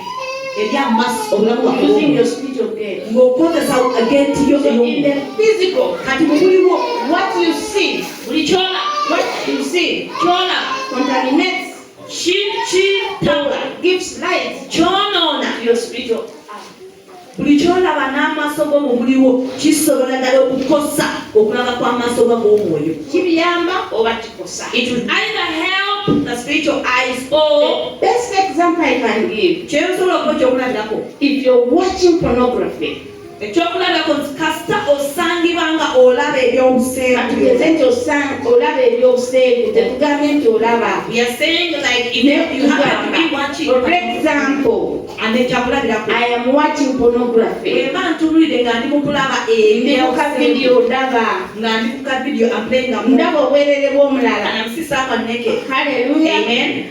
eby'amaaso obulamu bwaffe
Using your
obw'omwoyo.
spiritual gate.
Ng'okozesa agenti yo
So in
ey'omwoyo.
the physical,
Kati mu buliwo
what you see,
buli ky'ola
what you see contaminates
kitawula
or gives light
kyonoona
to your spiritual eye.
buli kyolaba n'amaaso go mu buliwo kisobola ddala okukosa okulaba kw'amaaso go g'omwoyo.
Kibiyamba oba kikosa.
It will either help the spiritual eyes or
Best example I can give,
kyesobola okuba ekyokulabirako.
if you're watching pornography,
Ekyokulabirako kasita osangibwa nga olaba ebyobuseegu.
katugeze nti olaba ebyobuseegu, tetugambye nti olaba.
We are saying like if you happen to be watching,
For example,
and ekyakulabirako
I am watching pornography.
bwemba ntunulire nga ndi mu kulaba
Ndi ku kavidiyo ndaba.
nga ndi ku kavidiyo amplenga
Ndaba obwerere bw'omulala.
and I'm still someone naked.
Hallelujah.
Amen.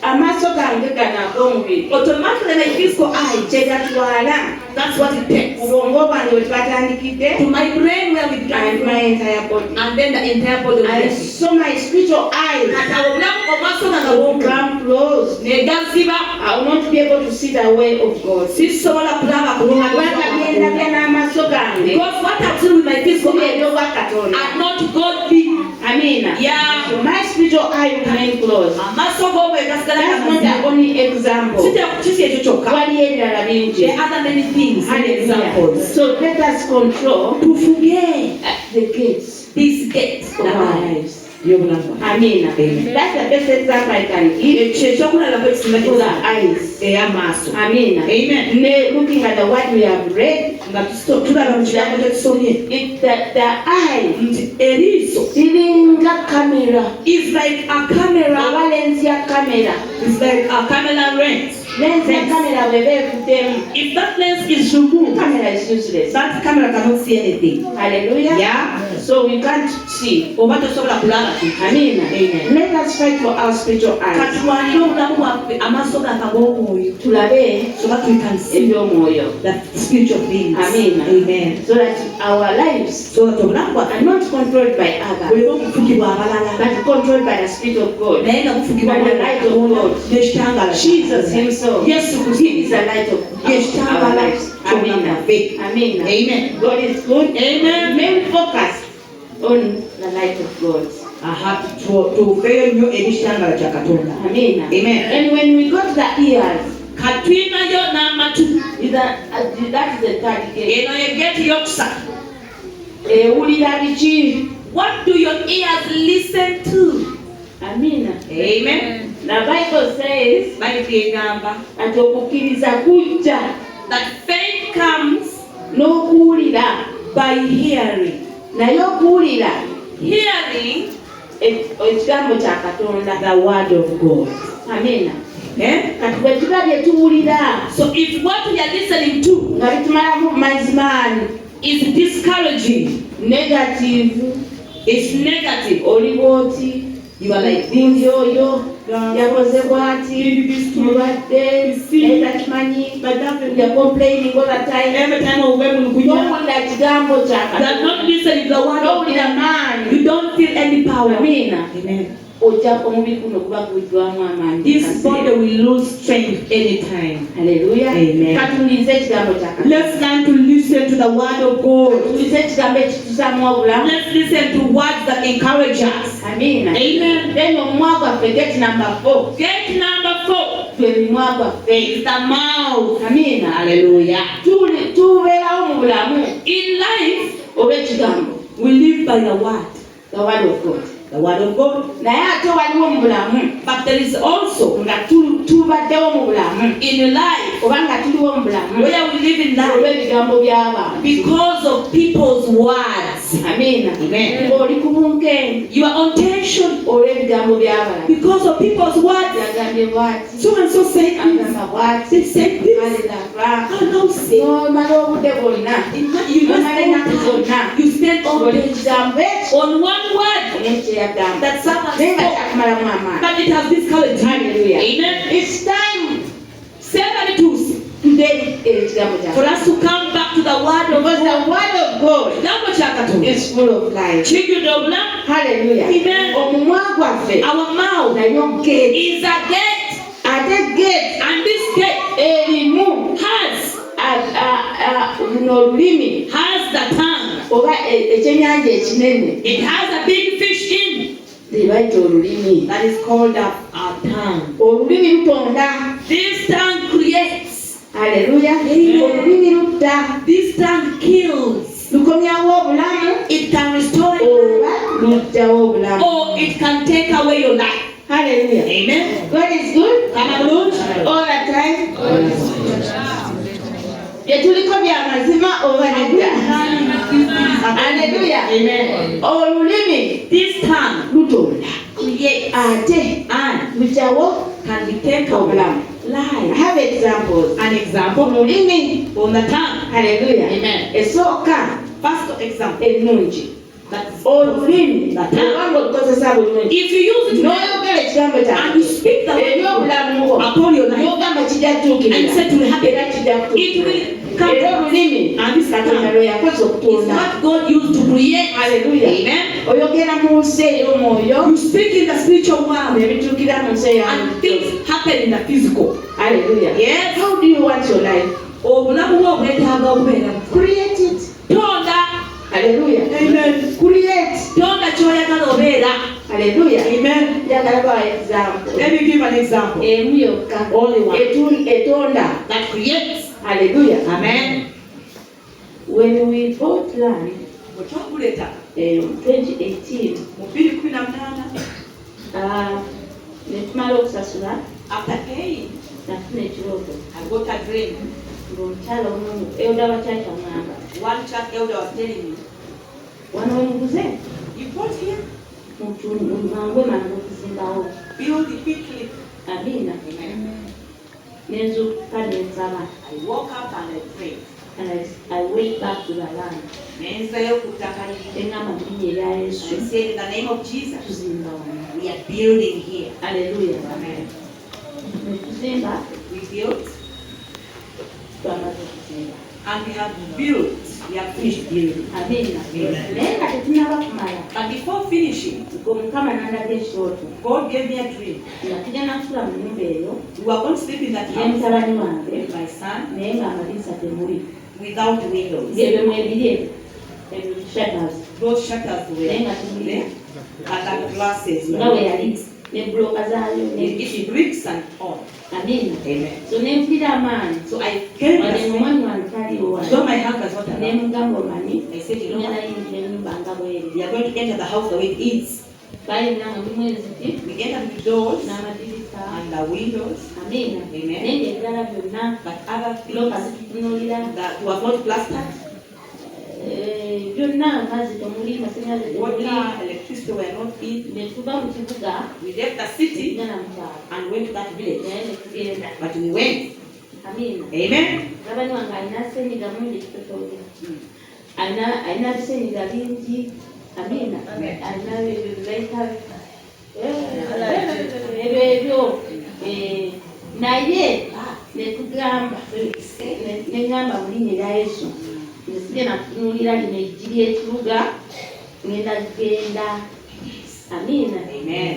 Amaaso gange gano ag'omubiri
Automatically my physical eye,
kye gatwala
that's what it takes.
obwongo bwange bwe twatandikidde
To my brain where we
and
began
my entire body.
and then the entire body
I
will
saw my spiritual eyes
kati obulamu omaaso nga bwonga
come close.
negaziba
I will not be able to see the way of God.
sisobola kulaba kulungi
Bw'atabyendabya n'amaaso gange
because what I've seen with my physical
kuba
eye
ebyobwa Katonda.
are not godly.
Amina.
Yeah.
So my spiritual eye will remain closed.
Amaaso go bwe gasigala
That's not the
gamaziba.
only example.
Kiki ekyo kyokka.
Waliyo ebirala bingi.
There are other many things and examples.
So let us control
Tufuge
the gates
these gates
of our lives.
y'obulamu.
Amina.
Amen.
That's the best example I can give
Ekyo ekyokulabako ekisinga
for the
ky'oza
eyes.
ey'amaaso.
Amina.
Amen.
Looking at the word we have read,
Nga tulaba mu kigambo kyetusomye
the eye
nti eriiso
liringa kamera.
is like a camera.
Oba lensi ya kamera.
It's like a camera lens.
Lensi ya kamera bw'eba evuddemu.
If that lens is removed,
Camera is useless.
that camera cannot see anything.
Hallelujah.
Yeah.
So we can't see.
Oba tosobola kulaba kintu.
Amina.
Amen.
Let us fight for our spiritual eyes.
Katulwanire obulamu bwaffe amaaso gaffe ag'omwoyo
Tulabe
so that we can see
eby'omwoyo.
the spiritual things.
Amina.
Amen.
So that our lives
So that obulamu bwaffe
are not controlled by others,
buleme okufugibwa abalala
but controlled by the Spirit of God.
naye nga bufugibwa
By the light of God.
n'ekitangaala
Jesus himself.
Yesu Kristo
He is the light of our lives. Amina. Amina.
Amen.
God is good.
Amen.
Main focus on the light of God.
Aha, tuveeyo nnyo eri kitangaala kya Katonda.
Amina.
Amen.
And when we go to the ears,
Katwinayo n'amatu.
that is the third gate.
Eno ye geeti y'okusatu.
Ewulira biki?
What do your ears listen to?
Amina.
Amen.
The Bible says
Bayibuli egamba
that okukkiriza kujja
that faith comes
n'okuwulira,
by hearing.
naye okuwulira
Hearing
ekigambo kya Katonda.
the word of God.
Amina.
Eh?
Kati bwe tuba bye tuwulira
So if what we are listening to
nga bitumalamu mazimaani
is discouraging,
negative,
it's negative,
oli bw'oti,
you are like
bindi oyo yakoze bw'ati, mulwadde, naye takimanyi, you're complaining all the time.
every time of when we
N'owulira kigambo kya
are not
Katonda,
listening to the word of
n'owulira
God,
maanyi.
you don't feel any power.
Amina.
Amen.
Ojja omubiri guno kuba guddwamu amaanyi.
This body will lose strength anytime.
Hallelujah.
Amen.
Katuwulirize ekigambo kya Katonda.
Let's learn to listen to the word of God.
Tuwulirize ekigambo ekitusaamu obulamu.
Let's listen to words that encourage us.
Amina.
Amen.
Then omumwa gwaffe gate number 4.
Gate number 4
Gwe mimwa gwaffe.
is the mouth.
Amina.
Hallelujah.
Tubeerawo mu bulamu
In life,
olw'ekigambo.
we live by the word.
The word of God.
The word of God.
Naye ate waliwo mu bulamu
But there is also
nga tubaddewo mu bulamu
in life
oba nga tuliwo mu bulamu
where we live in life
olw'ebigambo by'abantu.
because of people's words.
Amina.
Amen.
Ng'oli ku bunkenke
You are on tension
olw'ebigambo by'abalala.
because of people's words.
Yagambye bw'ati,
So and so said this.
agamba bw'ati,
They said this.
alirava.
And now see.
N'omala obudde bwonna,
You
n'omala ennaku zonna,
you spend all
ng'oli
day
ekigambo ekyo
on one word
omuntu kye yagamba.
that someone
Naye nga
spoke,
kyakumalamu amaanyi.
but it has discouraged you.
Hallelujah.
Amen.
It's time
Seven twos
today ekigambo kya
for us to come back to the word of
because
God.
the word of God
Kigambo kya Katonda
is full of life.
kijjudde obulamu.
Hallelujah.
Amen.
Omumwa gwaffe
Our mouth
nayo gate.
is a gate,
Ate gate
and this gate
erimu
has
luno olulimi
the tongue.
oba ekyennyanja ekinene
It has a big fish in
libayita olulimi.
that is called a tongue.
Olulimi lutonda.
This tongue creates.
Haleluya. Olulimi lutta.
This tongue kills.
Lukomyawo obulamu.
It can restore
Oba luggyawo obulamu.
or it can take away your life.
Haleluya.
Amen.
God is good.
Hallelujah.
All the time. Byetuliko bya mazima oba nedda. Haleluya.
Amen.
Olulimi
This tongue
lutonda.
creates
Ate
and
luggyawo
can be taken away.
obulamu. I
Life.
have examples.
An example
Olulimi.
on the tongue.
Haleluya.
Amen.
Esooka
First example.
ennungi.
That is
Olulimi.
the tongue.
Obanga olukozesa bulungi.
If you use it
N'oyogera ekigambo
and you
kyange.
speak the word
Ebyobulamu bwo.
upon your life,
N'ogamba kijja
and
kutuukirira.
said to the happy,
Era kijja
it
kutuukirira.
will come.
Era olulimi
And this
Katonda
tongue
lwe yakoze
is
okutonda.
what God used to create.
Haleluya.
Amen.
Oyogera mu nsi ey'omwoyo.
You speak in the spiritual world
Nebituukira mu nsi
and
ey'omwoyo.
things happen in the physical.
Haleluya.
Yes.
How do you want your life?
Obulamu bwo bwetaaga okubeera.
Create it.
Tonda.
Haleluya.
Amen.
Create.
Tonda ky'oyagala obeera.
Haleluya.
Amen.
Njagala bawa example.
Let me give an example.
Emu yokka.
Only one.
Etonda.
That creates.
Haleluya.
Amen.
When we bought land
Bwe twagula ettaka
2018,
mu 2018,
ne tumala okusasula,
after paying,
nafuna ekirooto.
I got a dream.
Ng'omukyala omu elda bakyaki amwamba,
One church elder was telling me,
wano we muguze
you bought here,
mangwe mangu okuzimbawo.
build it quickly.
Amiina.
Amen.
Nenzuukuka ne nsaba.
I woke up and I prayed.
And I went back to the land.
Nenzayo ku ttaka lye.
Engamba mu linnya erya
I
Yesu
said, in the name of Jesus,
tuzimba wano.
we are building here.
Haleluya.
Amen.
Ne tuzimba,
We built
twamaze okuzimba.
and we have built. We have finished building.
Amiina.
Amen.
Naye nga tetunaba kumala.
But before finishing,
Mukama n'andaga ekirooto.
God gave me a dream.
Nga tugenda kusula mu nnyumba eyo
We were going to sleep in that
ne
house
mutabani wange
with my son
naye ng'amadinisa temuli.
without windows.
Ng'ebyo mwebiri ebyo shutters.
Those shutters were
Naye nga temuli.
there and the glasses.
Nga bwe yali ne bulooka zaayo
It's
ne
bricks and all.
Amiina.
Amen.
So ne mpira amaanyi.
So I came
Wane
to
omwami wange taliiwo wano.
so my husband was not
Ne
around.
mugamba omanyi.
I said, you know
Tugenda
what?
yingira ennyumba nga bw'eri.
We are going to enter the house the way it is.
Balina nga mulimu enzigi
We entered with doors
n'amadirisa.
and the windows,
Amiina.
Amen.
Naye ng'ebirala byonna
but other
looka
things
zitutunuulira.
that was not plastered.
Byonna amazzi temuli, masannyalaze temuli.
Water, electricity were not in.
Ne tuva mu kibuga
We left the city
tugenda mu kyalo.
and went to that village.
Naye ne tugenda.
But we went.
Amiina.
Amen.
Mutabani wange alina ssenyiga mungi ekitotoolera. Alina bisenyiga bingi. Amiina. Alina ebyo byayita ebyo. Naye ne tugamba ne ngamba mu linnya erya Yesu nze sigenda kutunuulira lino eggi ly'ekibuga ngenda genda. Amiina.
Amen.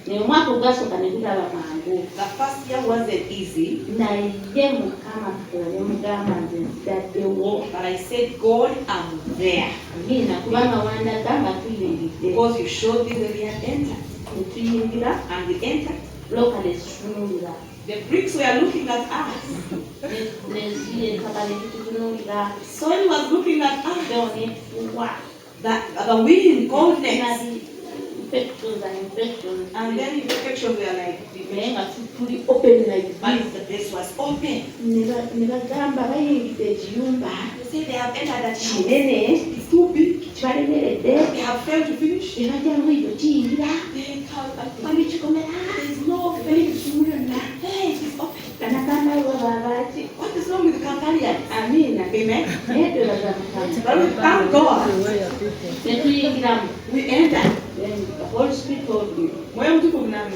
Naye omwaka ogwasooka ne gulaba mangu.
The first year wasn't easy,
Naye Mukama ne mugamba nze nsigaddewo.
but I said, God, I'm there.
Amiina. Kubanga wandaga nga tuyingidde.
Because you showed me where we had entered.
Ne tuyingira
And we entered.
looka ne zitutunuulira.
The bricks were looking at us.
N'entaka ne zitutunuulira.
Soil was looking at us.
Mpewo n'efuuwa.
The wind, coldness.
Nali infections and infections.
And then infections were like,
Naye nga tuli open like
but
this.
the place was open.
Ne bagamba bayingidde ekiyumba
They say they have entered that house.
kinene
It's too big.
kibalemeredde.
They have failed to finish.
Ne bajja bwidyo kiyingira.
They can't.
Wali kikomera.
There's no finish. Hey, it's open.
Kanagamba iwe babaaki.
What is wrong with Campanians?
Amiina.
Amen.
Naye twebaza Mukama.
But we thank God.
Ne tuyingiramu.
We entered.
Then the Holy Spirit told me,
When people now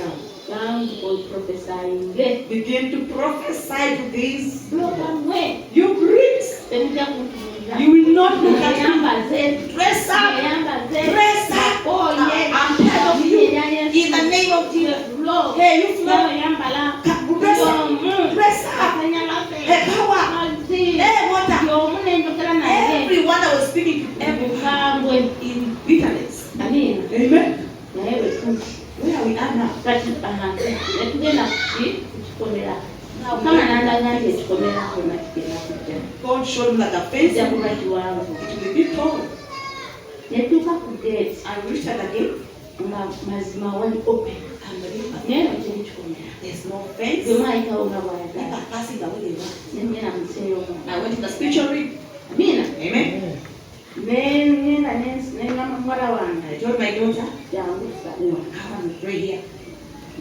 now you go prophesying.
begin to prophesy to these,
Mwe,
you bricks,
temujja kuntunuulira.
you will not look at me.
Mweyambaze.
Dress up.
Mweyambaze.
Dress up.
Oh, yes.
I'm tired of you. In the name of Jesus.
Lord.
Hey, you flow.
Mweyambala.
Dress up. Dress up. Hey, power. Hey, water.
Y'omu n'enjogera naye.
Everyone I was speaking to
Bukambwe.
in bitterness.
Amiina.
Amen.
Naye bwe tuli.
Where we are now.
Kati ne tugenda ku kikomera. Kama nanda nje tukomera kuna kipenda kuja.
God showed me that the fence
Ya mkati wangu.
it will be tall.
Netuka ku gate.
And we reached at the gate.
Mazima wali open.
And the river.
Neno chini tukomera.
There's no fence.
Zuma ika una
People
wada.
are passing the way they want.
Nena mseyo mo.
I went to the spiritual read.
Amina.
Amen.
Nena mwara wangu.
I told my daughter,
Jangu sa.
come and pray here.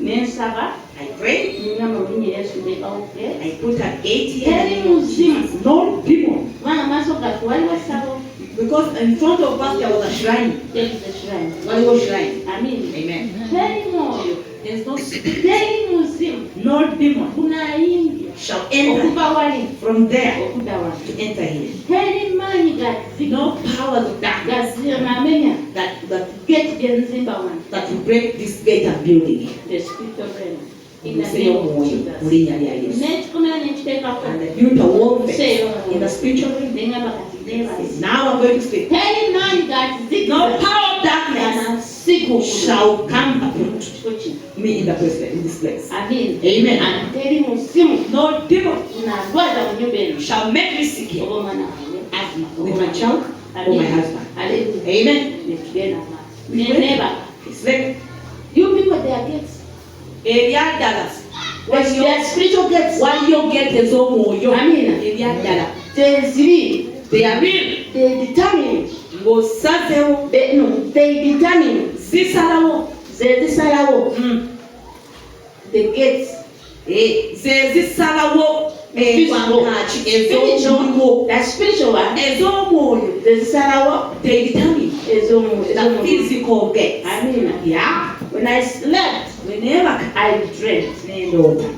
Nensaba.
I prayed.
Nina mwini Yesu meka uke.
I put an 8 here.
Heri muzimu.
No demon.
Wana maso katuwali wa sabo.
Because in front of us there was a shrine.
There is a shrine.
One was shrine.
Amina.
Amen.
Heri moyo.
There's no
Heri muzimu.
no demon
Kuna ingia.
shall enter
Okuba wali.
from there
Okuda wali.
to enter here.
Heri mani gazi.
No powers of darkness
Gazi na menya.
that
Get genzimba wani.
will break this gate and building.
The spirit of rain. In the
Say
name
your
of
word.
Jesus.
Mulinya lya Yesu.
Nechikomera nechiteka
And
kwa.
the built a wall
Say your
fence in the spiritual realm.
Nenga bakati nevasi.
Now I'm going to speak.
Heri mani gazi.
No power of darkness
Kana siku
shall come upon
Chikochi.
me in this place.
Amen.
Amen.
And heri musimu.
No demon
Unagwaza mnyumbeni.
shall make me sick here
Obo mwana wangu.
with my child or my husband.
Hallelujah.
Amen.
Netugenda maaso. Neneba.
It's like
You people, they are gates.
ebyaddala
They are spiritual gates.
waliyo gate ez'omwoyo
Amina.
ebyaddala
They
they are real
determine.
ng'osazewo
They determine.
zisalawo
Zisalawo. The gates.
ze zisalawo ewankaaki ez'omwoyo
That's spiritual one.
ez'omwoyo
Zisalawo.
they determine the physical gate.
Amina.
Yeah.
When I slept,
Neneebaka
I dreamt
nendoota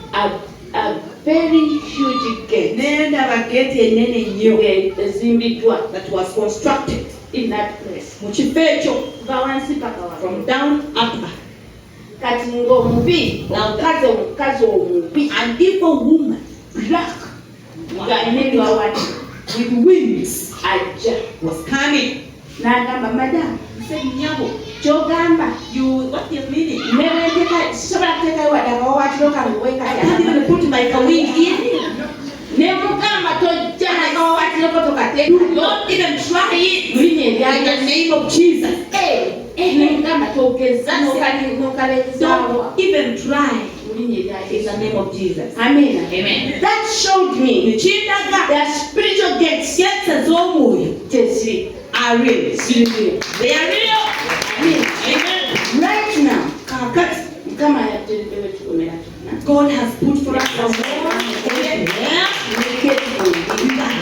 a very huge gate.
nendaba gate enene nnyo
Ezimbiddwa
that was constructed
in that place.
mu kifo ekyo
Kuva wansi paka wansi.
from down up.
Kati ng'omubi, omukazi omubi,
An evil woman
black, ng'alina ebiwawati,
with wings
ajja.
was coming.
N'agamba, Madam,
Said, Nyabo,
ky'ogamba,
what do you mean?
sisobola kuteekayo wadde akawawatiro kange
I can't even put my wing in.
ne mugamba tojja nakawawatiro ko tokateekayo.
Don't even try it.
Mu linnya
In the
erya
name of Jesus.
nemugamba togeza n'okalezaawo
Don't even try.
mu linnya erya
In the name of Jesus.
Amina.
Amen.
That showed me
Kindaga
that spiritual gates
gate ez'omwoyo
teziri.
are real.
Ziri.
They are real.
Amen.
Amen.
Right now,
Kakati,
Mukama yatuletewo tukomera tuna.
God has put for us a wall. Yeah.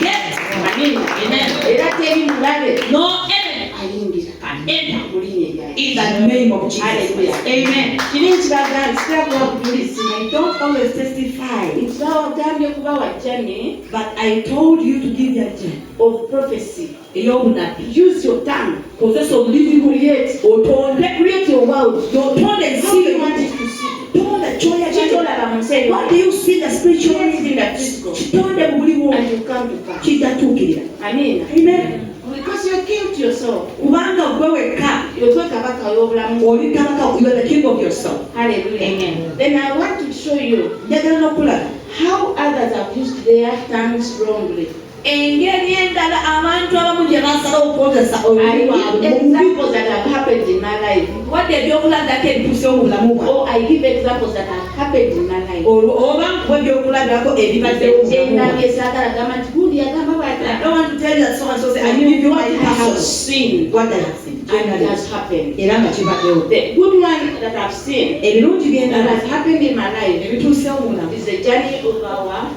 Gate.
Amina.
Amen.
Era teri mulabe
No enemy
ayingira
can enter
mu linnya erya
in the name of Jesus.
Hallelujah.
Amen.
Kiri nkiraga nsitera kuba bujulizi
I don't always testify,
ntibawagambye kubawa jane
but I told you to give your gem.
of prophecy.
Ey'obunabbi.
Use your tongue.
Kozesa olulimi lwo.
Create.
Otonde.
Create your world.
Otonde
How do you
ensi.
want it to see?
Tonda kyoya
Kitolaba mu nsi
What do you see the spiritual
Create in the
realm?
physical.
Kitonde mu buli bwo.
And you come to pass.
Kijatuukirira.
Amina.
Amen.
Because you're king to yourself.
Kubanga gwe wekka
You're kabaka w'obulamu.
oli kabaka, you are the king of yourself.
Hallelujah.
Amen.
Then I want to show you
Njagala n'okulaga
how others have used their tongues wrongly.
engeri endala abantu abamu gye basalawo okwogesa
I
olulimi lwabwe
give
mu bubi.
examples that have happened in my life.
wadde ebyokulagako ebituusewo mu bulamu bwawe.
Or I give examples that have happened in my life.
Oba nkuwa ebyokulagako ebibaddewo mu bulamu bwawe.
Endabye saagala gamba nti gundi yagamba
I
bw'ati.
don't want to tell you that someone so say, I give you
What
my
I have
passion.
seen
What I have seen.
and it has happened.
Era nga kibaddewo.
The good one that I've seen
Ebirungi
that
byendala
has happened in my life
ebituusewo mu bulamu.
is the journey of our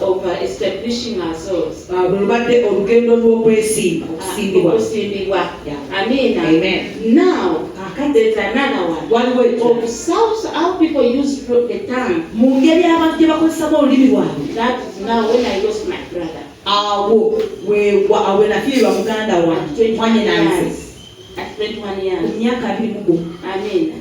of establishing ourselves.
Lwe lubadde olugendo lw'okwesimba, okusimbibwa.
Okusimbibwa.
Yeah.
Amina.
Amen.
Now, there's another one.
Waliwo ekyo.
Of how people use the tongue.
Mu ngeri abantu gye bakozesamu olulimi lwabwe.
That is now when I lost my brother.
Awo we nafiirwa muganda wange mwanye nanze
At 21 years.
ku myaka 21.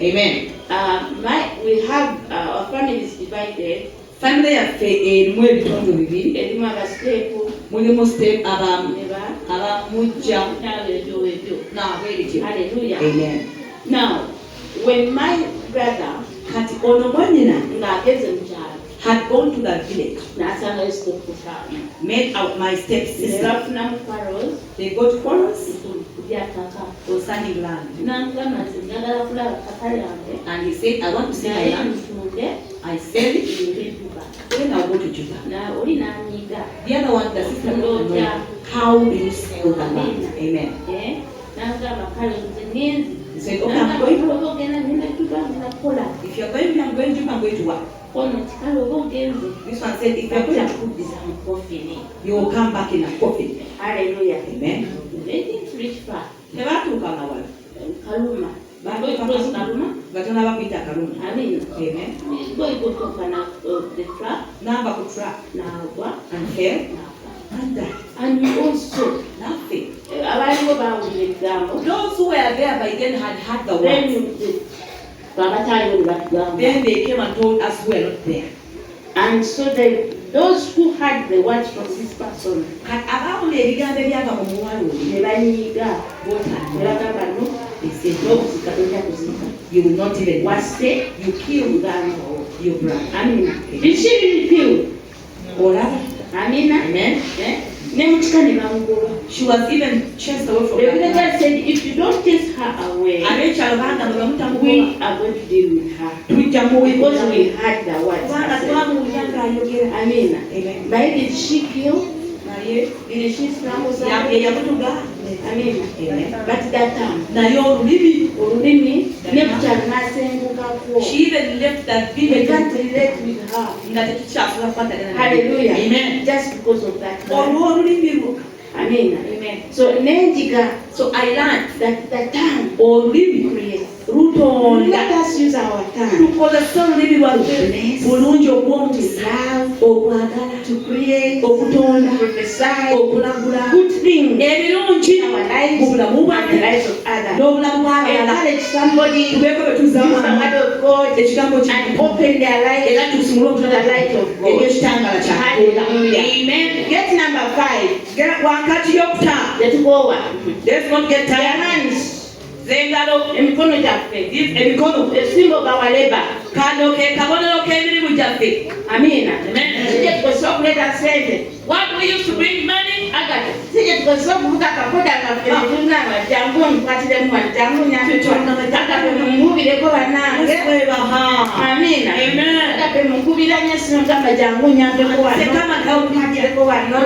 Amen.
Amen.
We have our family is divided.
Family yaffe erimu ebitundu bibiri.
Erimu abasiteepu
Mulimu step abamu
ne ba
abamujja
n'ab'ebyo ebyo.
n'abeerityo.
Hallelujah.
Amen.
Now, when my brother
Kati ono mwannyina
ng'ageze mu kyalo
had gone to the village,
n'asanga esitokutaano
met out my
ne
stepsister.
bafunamu quarrels
They got quarrels
kulyataka
concerning land.
n'amugamba nti njagala kulaba ttaka lyange
And he said, I want to see my
naye
land.
ntunde
I said it.
ngedduka
Then I'll go to Judah.
oli n'anyiga
The other one, the sister, don't know how do you sell the land? Amen.
n'amugamba kale nze ngenzi
He said, okay, I'm going.
oba ogenda ngenda dduka ngenda kukola
If you're going, I'm going to, I'm going to work.
ono nti kale oba ogenze
This one said, if you're going,
kuddiza mu kofini
you will come back in a coffin.
haleluya
Amen.
they didn't reach far
Tebatuuka nga wala.
kaluma
Batuuka
Boy cross
Kaluma.
kaluma
Batono bakuyita Kaluma.
amin
Amen.
boy got off the truck
N'ava ku truck
n'agwa
and fell
n'afa
and died.
and we also
Nothing.
abaliwo bawulira ebigambo
Those who were there by then had heard the
then
words.
babataliwo ne batugamba
Then they came and told us we were not there.
and so those who heard the words from this person
Kati abaawula ebigambo ebyava mu muwala oli
ne banyiiga ne
bootanira.
bagamba no
They said, no,
n'okuzika tojja kuzika
you will not even
wasse
You killed
mugamba wo
your brother.
amina did she really kill
Olaba?
amina
Amen.
ne mutika ne bamugoba
She was even chased away from
the
her.
villagers said if you don't chase her away
Ab'ekyalo bagamba bwe mutamugoba
we are going to deal with her
tujja
because we
muwekolamu.
heard the words
Kubanga
herself.
twamuwulira ng'ayogera.
amina
Amen.
naye did she kill
Naye
did she strangle
ye
somebody
yamutuga.
amina
Amen.
but that time
Naye olulimi.
olulimi nebukyali n'asengukako
She even left that
we
village
can't relate with her
nga tekikyasobola kukwatagana naye.
hallelujah
Amen.
just because of that word.
Olw'olulimi lwo.
amina
Amen.
so nenjiga
So I learned
that the tongue
olulimi
praise
lutonda.
let us use our tongue
Tukozesa olulimi lwaffe bulungi ogw'omukisa, okwagala,
to create
okutonda,
prophesy
okulagula
good things
ebirungi
in our lives
mu bulamu
and the
bwaffe
lives of others
n'obulamu bw'abalala.
encourage somebody
Tubeeko bwe
use the
tuzaamu
word of God
ekigambo
and
kino
open their life
era tusimule
to the light of
eri
God.
ekitangaala kya Katonda.
Hallelujah.
Amen.
Get number 5.
Wakati y'okutaano.
Tetukowa.
Let's not get
Their
tired.
hands.
Z'engalo,
Emikono gyaffe.
emikono,
Esimbo bawaleba.
kano ke kabonero k'emirimu gyaffe.
Amina.
Amen.
Sije tukozesa okuleeta sente.
What we used to bring money,
Agate. Sije tukozesa okuvuga akakoda kaffe tunanga jangu omukwatire wano jangu nyambe agape mumubireko bannange. Amina.
Amen.
Agape mukubiranye sino gamba jangu nyambeko wano.
Sekama
Kwatireko wano.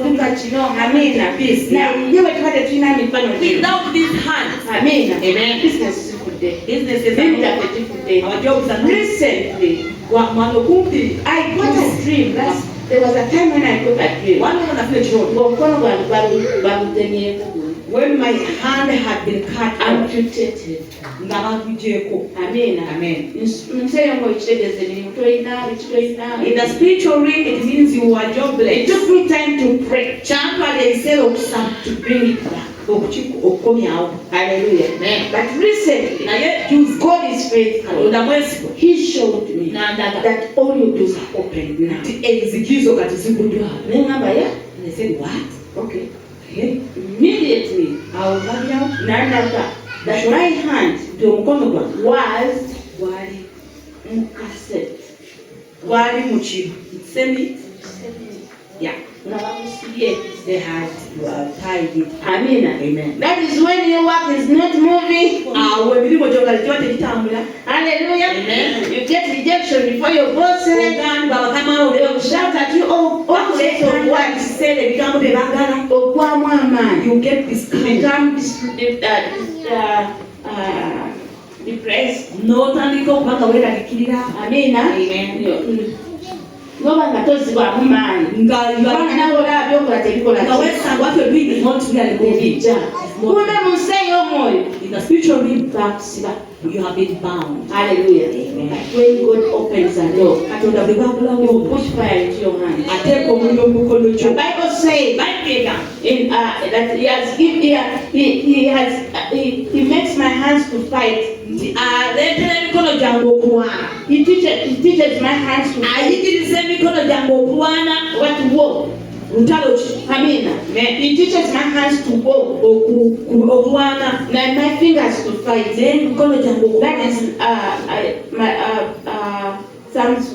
Tuka kino. Amina.
Peace.
Naye bwe tuba tetulina mikono gino.
Without these hands,
Amina.
Amen.
Business zifudde.
businesses
Ebintu
are
byaffe kifudde.
our jobs are not.
Recently,
Mwano kumpi,
I got a dream. There was a time when I got a dream.
one woman of the church,
Ng'omukono gwange bagutemyeko.
when my hand had been cut out,
Amputated.
nga bankugyeko.
Amina.
Amen.
Nseyo ng'okitegeeza emirimu tolina biki tolina.
In the spiritual realm, it means you are
It
jobless.
took me time to pray.
Kyantwala ebiseera okusaba
To bring it back.
okukomyawo.
Hallelujah.
Amen.
But recently,
Naye juzi
God is faithful.
Katonda mwesigwa
He showed me
n'andaga
that all your doors are open now.
nti enzikizo kati ziguddwa.
Nengamba ya?
And I said, what?
Okay.
Hey,
Immediately,
awo balyawo
nandaga that my hand
nti omukono gwange
was
gwali
in cassette.
gwali mu semi. Yeah,
Nga bakusibye.
they had tied it.
Amina.
Amen.
That is when your work is not moving.
Awo emirimu gyo nga kiba tekitambula.
Hallelujah.
Amen.
You get rejection before your bosses.
Ogambibwa bakama
They will shout at you all sorts of words.
ebiseera ebigambo bye baagala.
Ogwamu amaanyi.
You get discouraged.
Become depressed.
N'otandika okuba nga weeraliikirira.
Amina.
Amen.
Noba nga tozibwamu maanyi. Kubanga nawe olaba byokola tebikola
nga weesanga what you're doing is not really moving.
tebijja. Kumbe mu nsi ey'omwoyo
In the spiritual realm,
bakusiba.
you have been bound.
Hallelujah.
Amen.
But when God opens a door,
Katonda bwe
He will
bagulawo
push fire into your hand.
ateeka omuliro mu mukono
The
gyo.
Bible says in that He has He makes my hands to fight.
Nti aleetera emikono gyange okulwana.
He teaches my hands to fight.
Ayigiriza emikono gyange okulwana.
What war?
Lutalo ki?
Amina. He teaches my hands to war.
Okulwana.
And my fingers to fight.
N'emikono gyange
That
okulwana.
is Psalms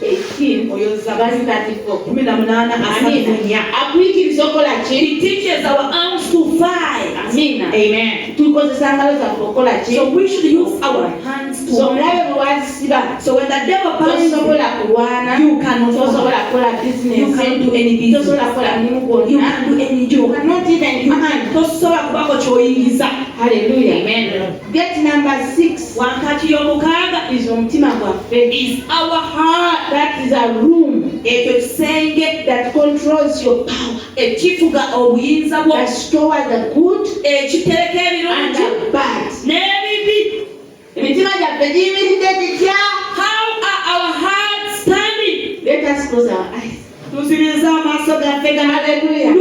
18 verse 34. Amina. Akwikiriza okola ki?
He teaches our arms to fight.
Amina.
Amen.
Tukozesa ngalo zaffe okola ki?
So we should use our hands to
So
fight.
mulabe bwe wazisiba.
So when the devil binds you,
Tosobola kulwana.
you cannot
Tosobola
fight.
kukola business.
You can't do any business.
Tosobola kukola mulimu gwonna.
You can't do any job.
You cannot even command.
Tosobola kubako kyoyingiza.
Hallelujah.
Amen.
Get number 6
Wakati y'omukaaga
is omutima gwaffe.
is our heart.
That is a room
Ekyo kisenge
that controls your power.
ekifuga obuyinza bwo,
That stores the good
ekitereka
and
ebirungi
the bad.
n'ebibi.
Emitima gyaffe giyimiridde gitya?
How are our hearts standing?
Let us close our eyes.
Tusiriza amaaso gaffe gana.
Hallelujah.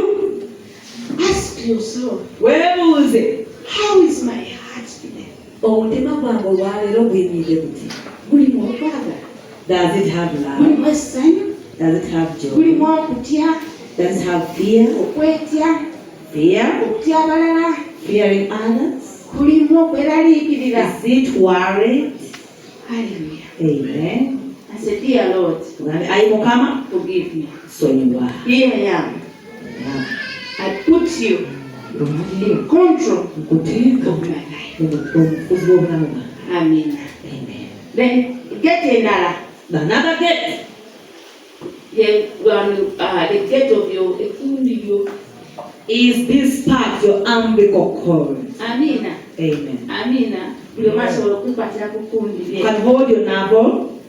Ask yourself,
Weebuuze,
how is my heart today?
omutima gwange olwaleero guyimiridde buti?
Gulimu okwagala?
Does it have love?
Gulimu essanyu?
Does it have joy?
Gulimu okutya?
Does it have fear?
Okwetya?
Fear?
Okutya abalala?
Fearing others?
Kulimu okweraliikirira?
Is it worried?
Hallelujah.
Amen.
I said, dear Lord,
Tugambe, ayi Mukama,
forgive me.
sonyiwa.
Here I am. I put you in control
Nkuteeka
of my life.
omufuzi w'obulamu bwange.
Amen.
Amen.
Then get endala.
Another gate
The gate of your ekundi yo.
is this part, your umbilical cord.
Amina.
Amen.
Amina. Buli omu asobola okukwatira ku kundi
You
lye.
can hold your navel.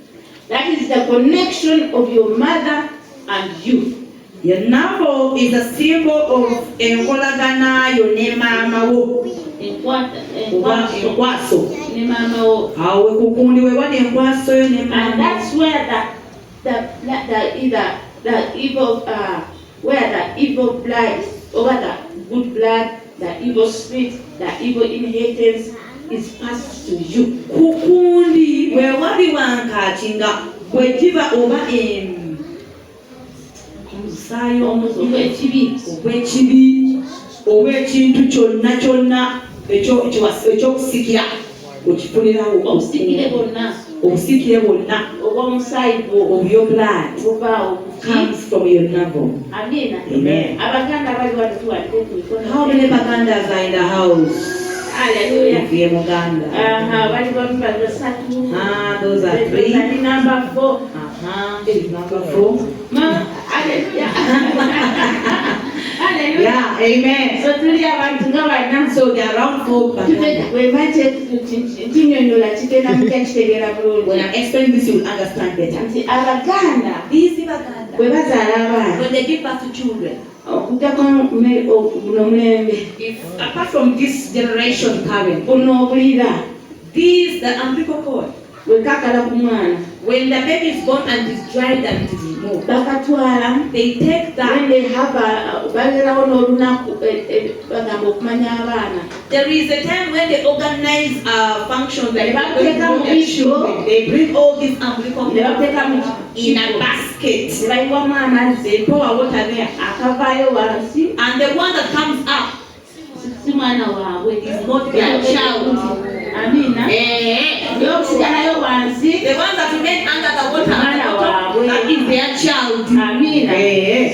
That is the connection of your mother and you.
Your navel is a symbol of enkolagana yo ne maama wo. Oba enkwaso.
Ne maama wo.
Awo we kukundi we wali enkwaso yo ne
And
maama.
that's where the evil blood, over the good blood, the evil spirit, the evil inheritance is passed to you.
Kukundi we wali wankaaki nga bwe kiba oba omusaayi
Ekibi.
obw'ekibi obw'ekintu kyonna kyonna ekyokusikira okifunirawo
Obusikire bwonna
obusikire bwonna
obw'omusaayi gwo
of your blood
buvaawo
comes from your navel.
Amina.
Amen.
Abaganda bali wano tuwadde ku mikono.
How many Bagandas are in the house?
Hallelujah.
Ye Muganda.
Bali bali basatu.
Those are 3.
Bali number 4.
Is number 4.
Hallelujah. Hallelujah.
Yeah, amen.
So tuli abantu nga bana.
So there are around 4 Bagandas.
Wemanje tinyonyola kigenda mutya kitegeera
When
bulungi.
I explain this, you will understand better.
Nti Abaganda
These Baganda,
bwe bazaala abaana
when they give birth to children,
okuddako buno omulembe
if apart from this generation current,
buno obulira
these the umbilical cord,
bwe kakala ku mwana
when the baby is born and is dried and it is removed,
bakatwala.
they take
When
that.
they have bagerawo n'olunaku bagamba okumanya abaana.
There is a time when they organize functions like
They bring
the children. They bring all these umbilical
Ne bateeka mu
cords in a basket.
ne bayiwamu amazzi
They pour water there,
akavaayo wansi
and the one that comes up
si mwana waabwe
is not their child.
Amina. N'okusigalayo wansi
The ones that remain under the water, that is their child.
Amina.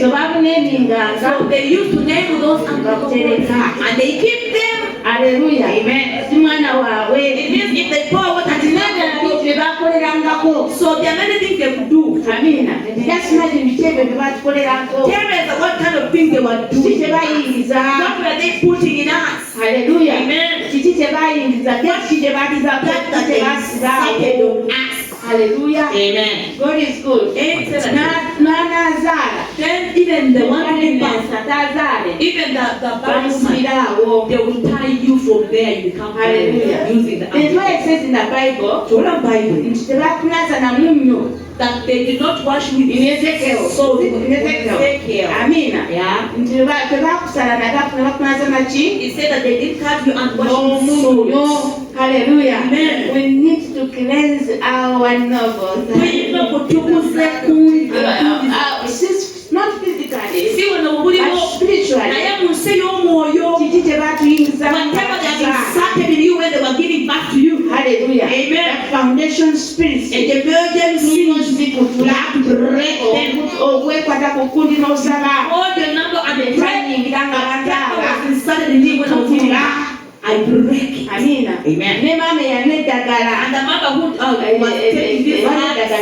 So babuneeminganga.
So they used to name those umbilical cords, and they keep them.
Hallelujah.
Amen.
Si mwana waabwe.
It means if they pour water, it's not their
N'ebyo bye bakolerangako.
So there are many things they could do.
Amina. Just imagine biki ebyo bye batukolerangako.
There is what kind of things they were
Kiki
doing.
kye bayingiza.
What were they putting in us?
Hallelujah.
Amen.
Kiki kye bayingiza. Kiki kye baatizako.
That
Kiki kye
they
baasizaawo.
decided on us.
Hallelujah.
Amen.
God is good. N'anazaala.
Then even the one giving birth,
atazaale.
even the barren woman,
Bamusibiraawo.
they will tie you from there. You become
Hallelujah.
using the
That's why it says in the Bible,
Torah Bible
nti tebakunaza na munnyo.
that they did not wash with
In Ezekiel.
salt.
In Ezekiel. Amina.
Yeah.
Nti tebakusala nagafu ne bakunaza naki?
It said that they didn't cut you and wash with
N'omunnyo.
salt.
Hallelujah.
Amen.
We need to cleanse our novels.
Tulina kutukuza kundi.
Not physically,
Si wano
but
buliwo
spiritually.
naye mu nsi y'omwoyo.
Kiki kye baatuyingiza.
Whatever that inserted in you when they were giving back to you.
Hallelujah.
Amen.
foundation spirits.
ekibyo gy'emisingi
Zikutula.
break them.
Okwekwata ku kundi n'osaba.
All the number of the
Twanyingira nga bandaala.
was suddenly when I break it.
Amina.
Amen.
Ne maama yanywa eddagala.
And the mother who was taking this
Eddagala
herbs,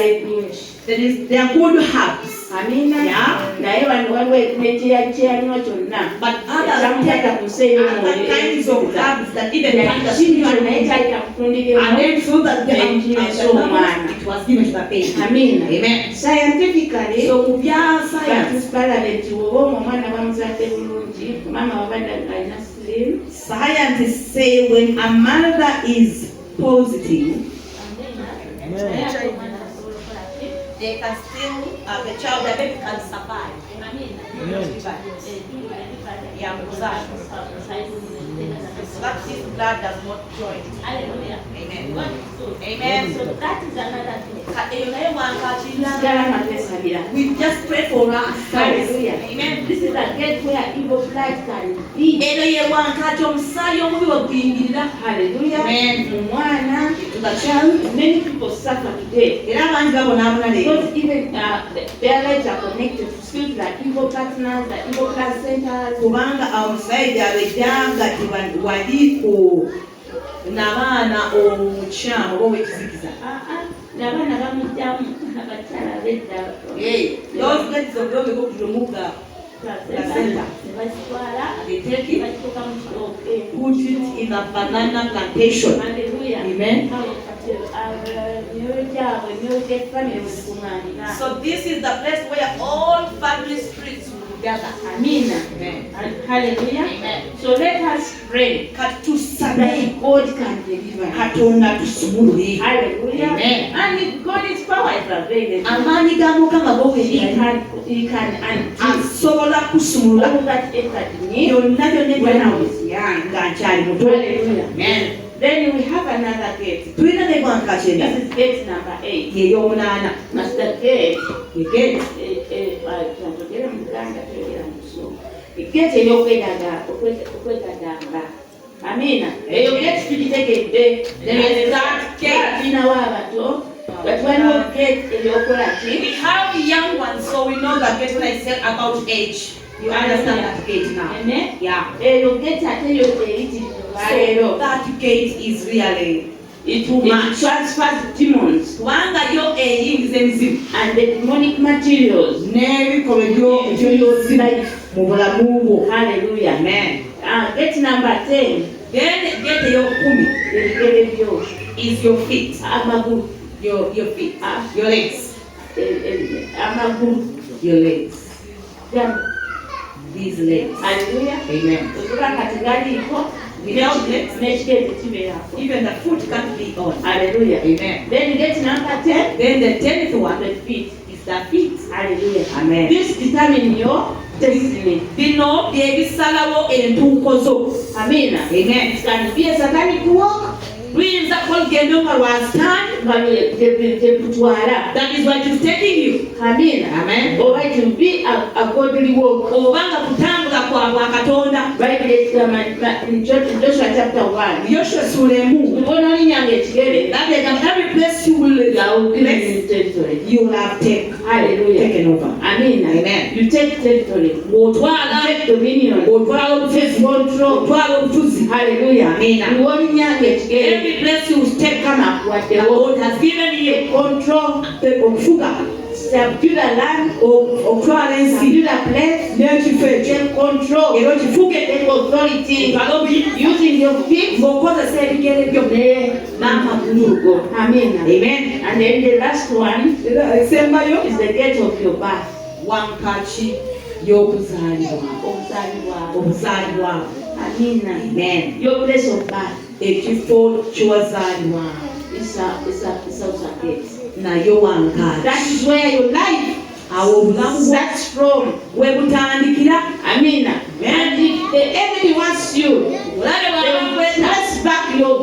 eddungi.
they are good herbs.
Amina.
Yeah.
Naye waliwo n'ekiyanywa kyonna.
But
Ekyamutata ku nsi
other kinds of herbs that even
Yakinywa naye kyali kamutundire
and then so that they
it
was given to the baby.
Amina.
Amen.
Scientifically,
So mu bya science,
balabenti oba omwana bamuzadde bulungi, maama wabadde alina slim.
scientists say when a mother is positive, they can still, the baby can survive. Yeah, but his blood does not join.
Hallelujah.
Amen.
Amen. So that is another thing. Sigala matesabira.
We just pray for us.
Hallelujah.
Amen.
This is a gate where evil flies can be.
Eno ye wankaaki omusaayi omubi weguyingirira.
Hallelujah.
Amen.
Mwana,
To the child.
many people suffer today.
Era abangi babonaabona leero.
Because even their lives are connected to spirits like evil partners, like evil class centers.
Kubanga omusajja abejjanga wali ku n'abaana omukyamu oba ow'ekizikiza.
N'abaana bamuddamu abakyala bedda.
Those ladies of God go to remove the placenta.
Nebazitwala,
They take it,
bazituuka mu kitooke.
put it in a banana plantation.
Hallelujah.
Amen.
Emyoyo gyabwe, emyoyo gy'effamire bwe zikuŋŋaanira.
So this is the place where all family spirits will gather.
Amina.
Amen.
Hallelujah.
Amen.
So let us pray
Kati tusabe
that God can deliver.
Katonda tusumulule.
Hallelujah.
Amen.
And God's power is available.
Amaanyi ga Mukama
He can undo
asobola kusumulula
all that entered me
byonna byonna
when I
byonna
was young.
nga nkyali muto.
Hallelujah.
Amen.
Then we have another gate.
Tulina ne bwankaaki endala
This is gate number 8.
y'ey'omunaana.
Master gate.
Egate
Tugere mu Uganda tuyogera mu Lusonga. Gate ey'okwegadanga. Amina. Eyo gate tugitegedde.
There is that gate.
Tulinawo abato. But waliwo gate ey'okola
We
ki?
have young ones, so we know that gate when I said about age. You understand that gate now?
Amen.
Yeah.
Eyo gate ate yo eyitiridde
So
olwaleero.
that gate is really
It
too much.
transfers demons
Kubanga yo eyingiza emizimu
and the demonic materials
n'ebikolwa ebyoyozimu mu bulamu bwo.
Hallelujah.
Amen.
Gate number 10.
Then gate ey'okumi
Ebigere byo.
is your feet.
Amagulu.
Your feet. Your legs.
Amagulu.
Your legs.
Gamu.
These legs.
Hallelujah.
Amen.
Okuba nga tegaliiko.
Without legs,
N'ekigere tekibeerako.
even the foot can't be on.
Hallelujah.
Amen.
Then gate number 10.
Then the 10th one
The feet.
is the feet.
Hallelujah.
Amen.
This determines your destiny.
Bino bye bisalawo entuuko zo.
Amina.
Amen.
It can be a satanic walk.
Luyinza kuba olugendo nga lwa stand.
Tekutwala.
That is what is taking you.
Amina.
Amen.
Or it will be a godly walk.
Oba nga kutambula kwa bwa Katonda.
Bible in Joshua chapter 1.
Yoshua sura emu.
Tubona olinyanga ekigere.
That is every place you will
Place territory.
you will have taken over.
Amina.
Amen.
You take territory.
Bw'otwala
You take dominion.
otwala obufuzi.
Control.
Otwala obufuzi.
Hallelujah.
Amina.
Olinyanga ekigere.
Every place you take
Kama
the
kuwaddewo.
Lord has given you
Control.
okufuga
Subdue the land.
okutwala ensi
Subdue the place.
n'ekifo ekyo
Take control.
era okifuge
Take authority.
otwale obuyinza
Using your feet.
ng'okozesa ebigere byo n'amagulu go.
Amina.
Amen.
And then the last one
Era esembayo
is the gate of your birth.
wankaaki y'okuzaalibwa
Okuzaalibwa.
obuzaalibwa.
Amina.
Amen.
Your place of birth
ekifo ky'owazaalibwa
is also a gate.
nayo wankaaki.
That is where your life
awo obulamu bwo
starts from.
we butandikira.
Amina. And if the enemy wants you,
Olabe
they will
bw'abakweta
press back your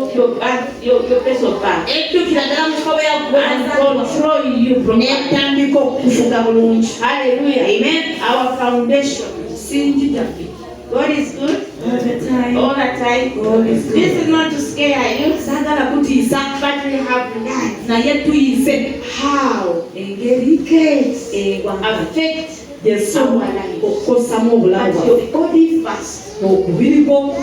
place of birth
eddukira ddala mu kifo
and
bwe
control you from birth.
n'etandika okukufuga bulungi.
Hallelujah.
Amen.
Our foundation.
Singi gyaffe
God is good
all the time.
all the time.
God is good.
This is not to scare you,
saagala kutiisa
but we have life.
naye tuyise
how
engeri
gates
eggwanga
affect
yesobola
our lives.
okukosamu obulamu
But
bwaffe
your body first.
okubiriko.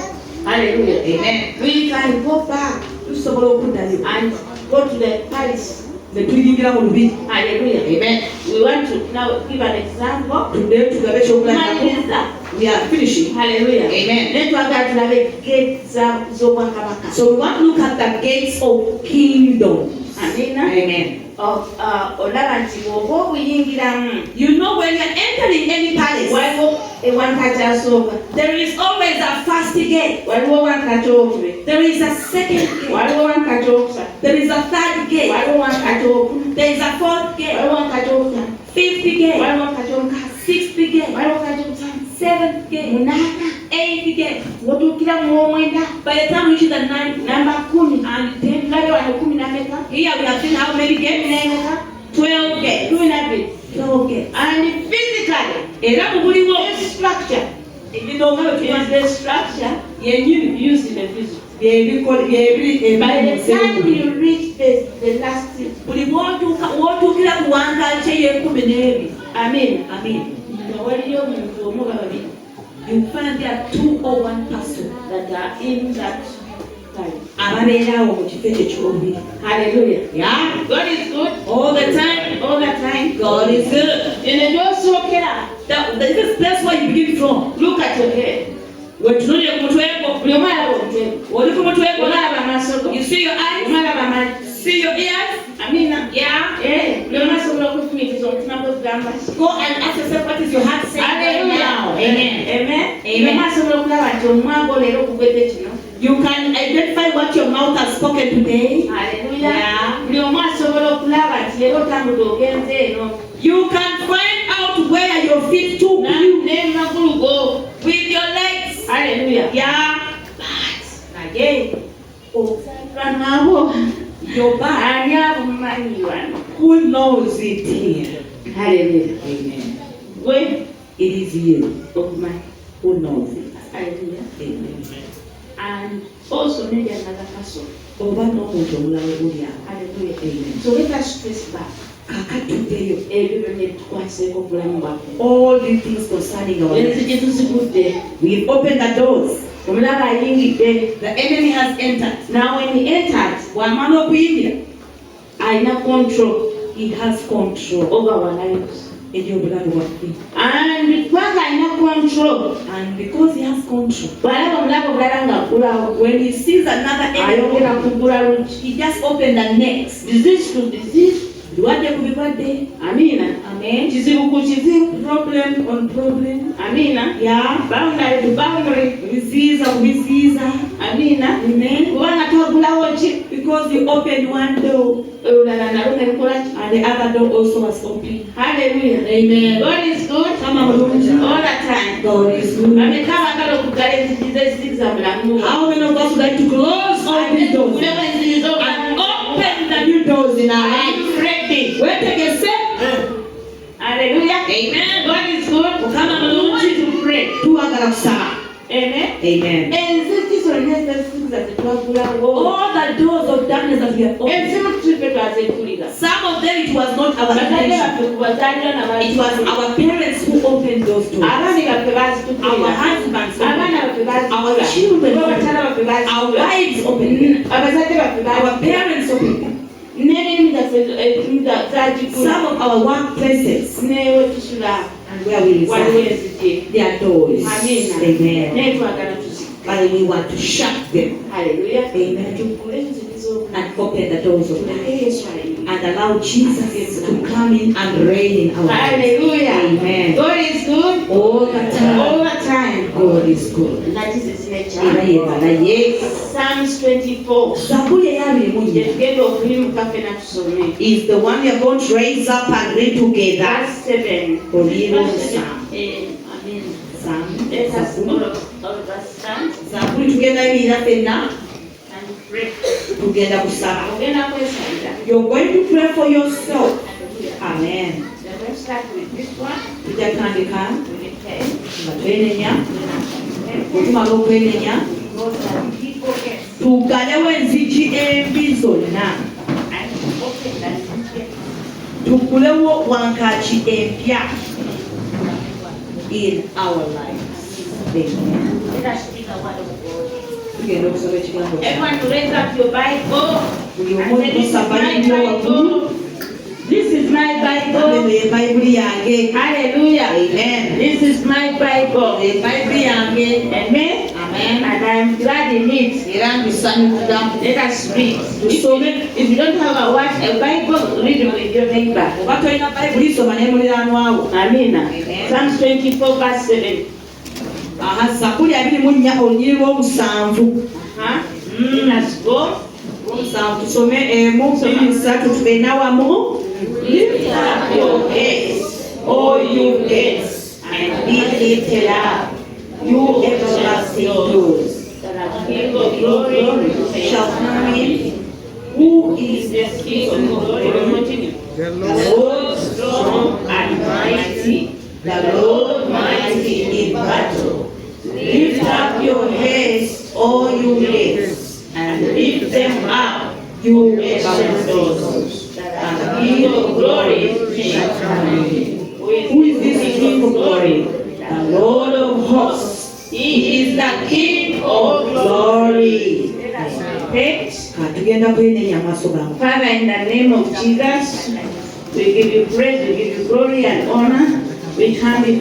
Hallelujah.
Amen.
We can go back
Tusobola okuddayo
and go to the palace.
ne tuyingira mu lubiri.
Hallelujah.
Amen.
We want to now give an example.
Tuddeyo tugabe ekyokulabirako.
Maliriza.
We are finishing.
Hallelujah.
Amen.
Netwagala tulabe gate z'obwakabaka.
So we want to look at the gates of kingdoms.
Amina.
Amen.
Olaba nti bw'oba obuyingiramu
You know, when you're entering any palace,
waliwo ewankati asooka,
there is always a first gate.
waliwo wankati okubiri,
There is a second gate.
waliwo wankati okusatu,
There is a third gate.
waliwo wankati okuna,
There is a fourth gate.
waliwo wankati okutaano,
Fifth gate.
waliwo wankati omukaaga,
Sixth gate.
waliwo wankati okutaano,
Seventh gate.
munaana.
Eighth gate.
Bw'otuukira mu w'omwenda,
By the time we reach the ninth
namba 10
and 10,
tulabe wano 10 n'ameka,
here we have seen how many gates?
n'emeka,
12 gates.
12 n'abiri.
12 gates.
And physically,
Era mu buliwo
this structure
ebidongo
is
bye
the structure
yennyini
used in the physical.
byebiri
By the time
ebiri.
you reach the last step,
Buli w'otuukira ku wangaaki ey'ekumi n'ebiri.
amen.
Amen.
nga waliyo omuntu omu babiri
You find there are 2 or 1 person
that are in that time.
ababeera awo mu kifo ekyo eky'olubiri.
Hallelujah.
Yeah.
God is good
All the time.
all the time.
God is good.
Eno gy'osookera,
This is that's where you begin from.
look at your head.
Wetunuulire ku mutwe gwo.
Buli omu alaba omutwe gwo.
Oli ku mutwe gwo.
Olaba amaaso go.
You see your eyes.
Omu alaba amaaso.
See your ears.
Amina.
Yeah.
Buli omu asobola okufumiitiriza omutima gwe kugamba.
Go and ask yourself, what is your heart saying right now? Amen.
Amen.
Amen.
Buli omu asobola okulaba nti omwago leero okugwedde kino.
You can identify what your mouth has spoken today.
Hallelujah.
Yeah.
Buli omu asobola okulaba nti leero otambudde ogenze eno.
You can find out where your feet took you
N'emagulu go.
with your legs.
Hallelujah.
Yeah.
Naye bano abo
Your back.
ani abo mumanyi wano.
Who knows it here?
Hallelujah.
Amen.
Gwe
It is you
okumanyi.
who knows it.
Hallelujah.
Amen.
And also maybe another person.
Oba n'omuntu omulala oli awo.
Hallelujah.
Amen.
So let us trace back.
Kakatuddeyo.
Ebyo byonna ebitukwaseko obulamu bwaffe.
All the things concerning our life.
Enzigi tuzigudde.
We've opened the doors.
Omulaba ayingidde.
The enemy has entered.
Now when he entered,
Bw'amala okuyingira,
alina control
he has control
over our lives.
egy'obulamu bwaffe.
And kubanga alina control,
And because he has control,
bw'alaba omulaba obulala ng'aggulawo,
when he sees another
ayongera
enemy,
kuggula lugi.
he just opened the next.
Disease to disease.
Bulwadde ku bilwadde.
Amina.
Amen.
Kizibu ku kizibu.
Problem on problem.
Amina.
Yeah.
Boundary to boundary.
Biziiza ku biziiza.
Amina.
Amen.
Kubanga twaggulawo ki?
Because you opened one door
Olulala nalwo ne lukola ki?
and the other door also was open.
Hallelujah.
Amen.
God is good
Kama mulungi.
all the time.
God is good.
Bameka abaagala okuggala enzigi z'ezizikiza mu bulamu bwo?
How many of us would like to close all these doors
Kuleba enzigi
and
z'obulamu.
open the new doors in our
Are
life?
you ready?
Wetegese.
Hallelujah.
Amen.
God is good.
Mukama
We
mulungi.
want to pray.
Twagala kusaba.
Amen.
Amen.
Enzigi zonna ez'ezizikiza zetwaggulawo.
All the doors of darkness that we have opened.
Ezimu tulipe twazeekulira.
Some of them it was not our
Bazadde
intention.
baffe kubazaalira
It was our parents who opened those doors.
abaami baffe
Our
baazitukulira.
husbands
Abaana
opened.
baffe
Our
baazitukulira.
children
Abakyala
opened.
baffe
Our
baazitukulira.
wives opened.
Abazadde baffe
Our
baazitukulira.
parents opened.
N'emirimu gyaffe zaagikula.
Some of our workplaces
Newetusula
and where we
waliwo
reside.
enzigi.
Their doors.
Amina.
Amen.
Naye twagala tuzikule.
But we want to shut them
Haleluya.
Amen.
Tuggule enzigi z'obulamu.
and open the doors of life
Tuleke Yesu ayingira.
and allow Jesus to come in and reign in our lives.
Hallelujah.
Amen.
God is good
All the time.
all the time.
God is good.
That is his
Era
nature.
yebala ye.
Psalms 24.
Zaburi ey'abiri
Gye
nnya
tugenda okuyimuka ffenna tusome.
is the one we are going to raise up and read together.
Verse 7.
Oluyimba
Verse 7.
Psalm.
Amen.
Psalm.
Let us
Zaburi.
all of us stand
Zaburi tugenda yimirira ffenna
and pray.
tugenda kusaba.
Ogenda kwesabira.
You're going to pray for yourself.
Hallelujah.
Amen.
We are going to start with this one.
Tujja kutandika
With the head.
nga twenenya. Bwe
And
tumala okwenenya
go to the people gate
tugalewo enzigi embi zonna
and open
tukulewo wankaki empya in our lives. Amen.
Let us speak a word of God.
Tugenda okusoma ekigambo kya
Everyone to raise up your Bible.
buli
And
omu
say, this is
okusaba
my
nnyo waggulu.
Bible. This is my
Eno
Bible.
ye bayibuli yange.
Hallelujah.
Amen.
This is my Bible.
Ye bayibuli yange.
Amen.
Amen.
And I'm glad in it.
Era mbisanyukiramu.
Let us read.
Tusome.
If you don't have a Bible, read it with your neighbor.
Oba tolina bayibuli soma ne muliraanwa wo.
Amina.
Amen.
Psalms 24 verse 7.
Aha, Zabuli 24 olunyiri lw'omusanvu.
Let us go.
Omusanvu tusome emu, bbiri, ssatu, tugenda wamu.
Lift up your heads, all you gates, and be lifted up, you everlasting doors, that the King of glory shall come in. Who is the King of glory? Continue. The Lord strong and mighty, the Lord mighty in battle. Lift up your heads, all you gates, and lift them up, you ancient doors. The King of glory shall come in. Who is this King of glory? The Lord of hosts. He is the King of glory.
Tugenda kwenenya amaaso gamu.
Father, in the name of Jesus, we give you praise, we give you glory and honor. We come before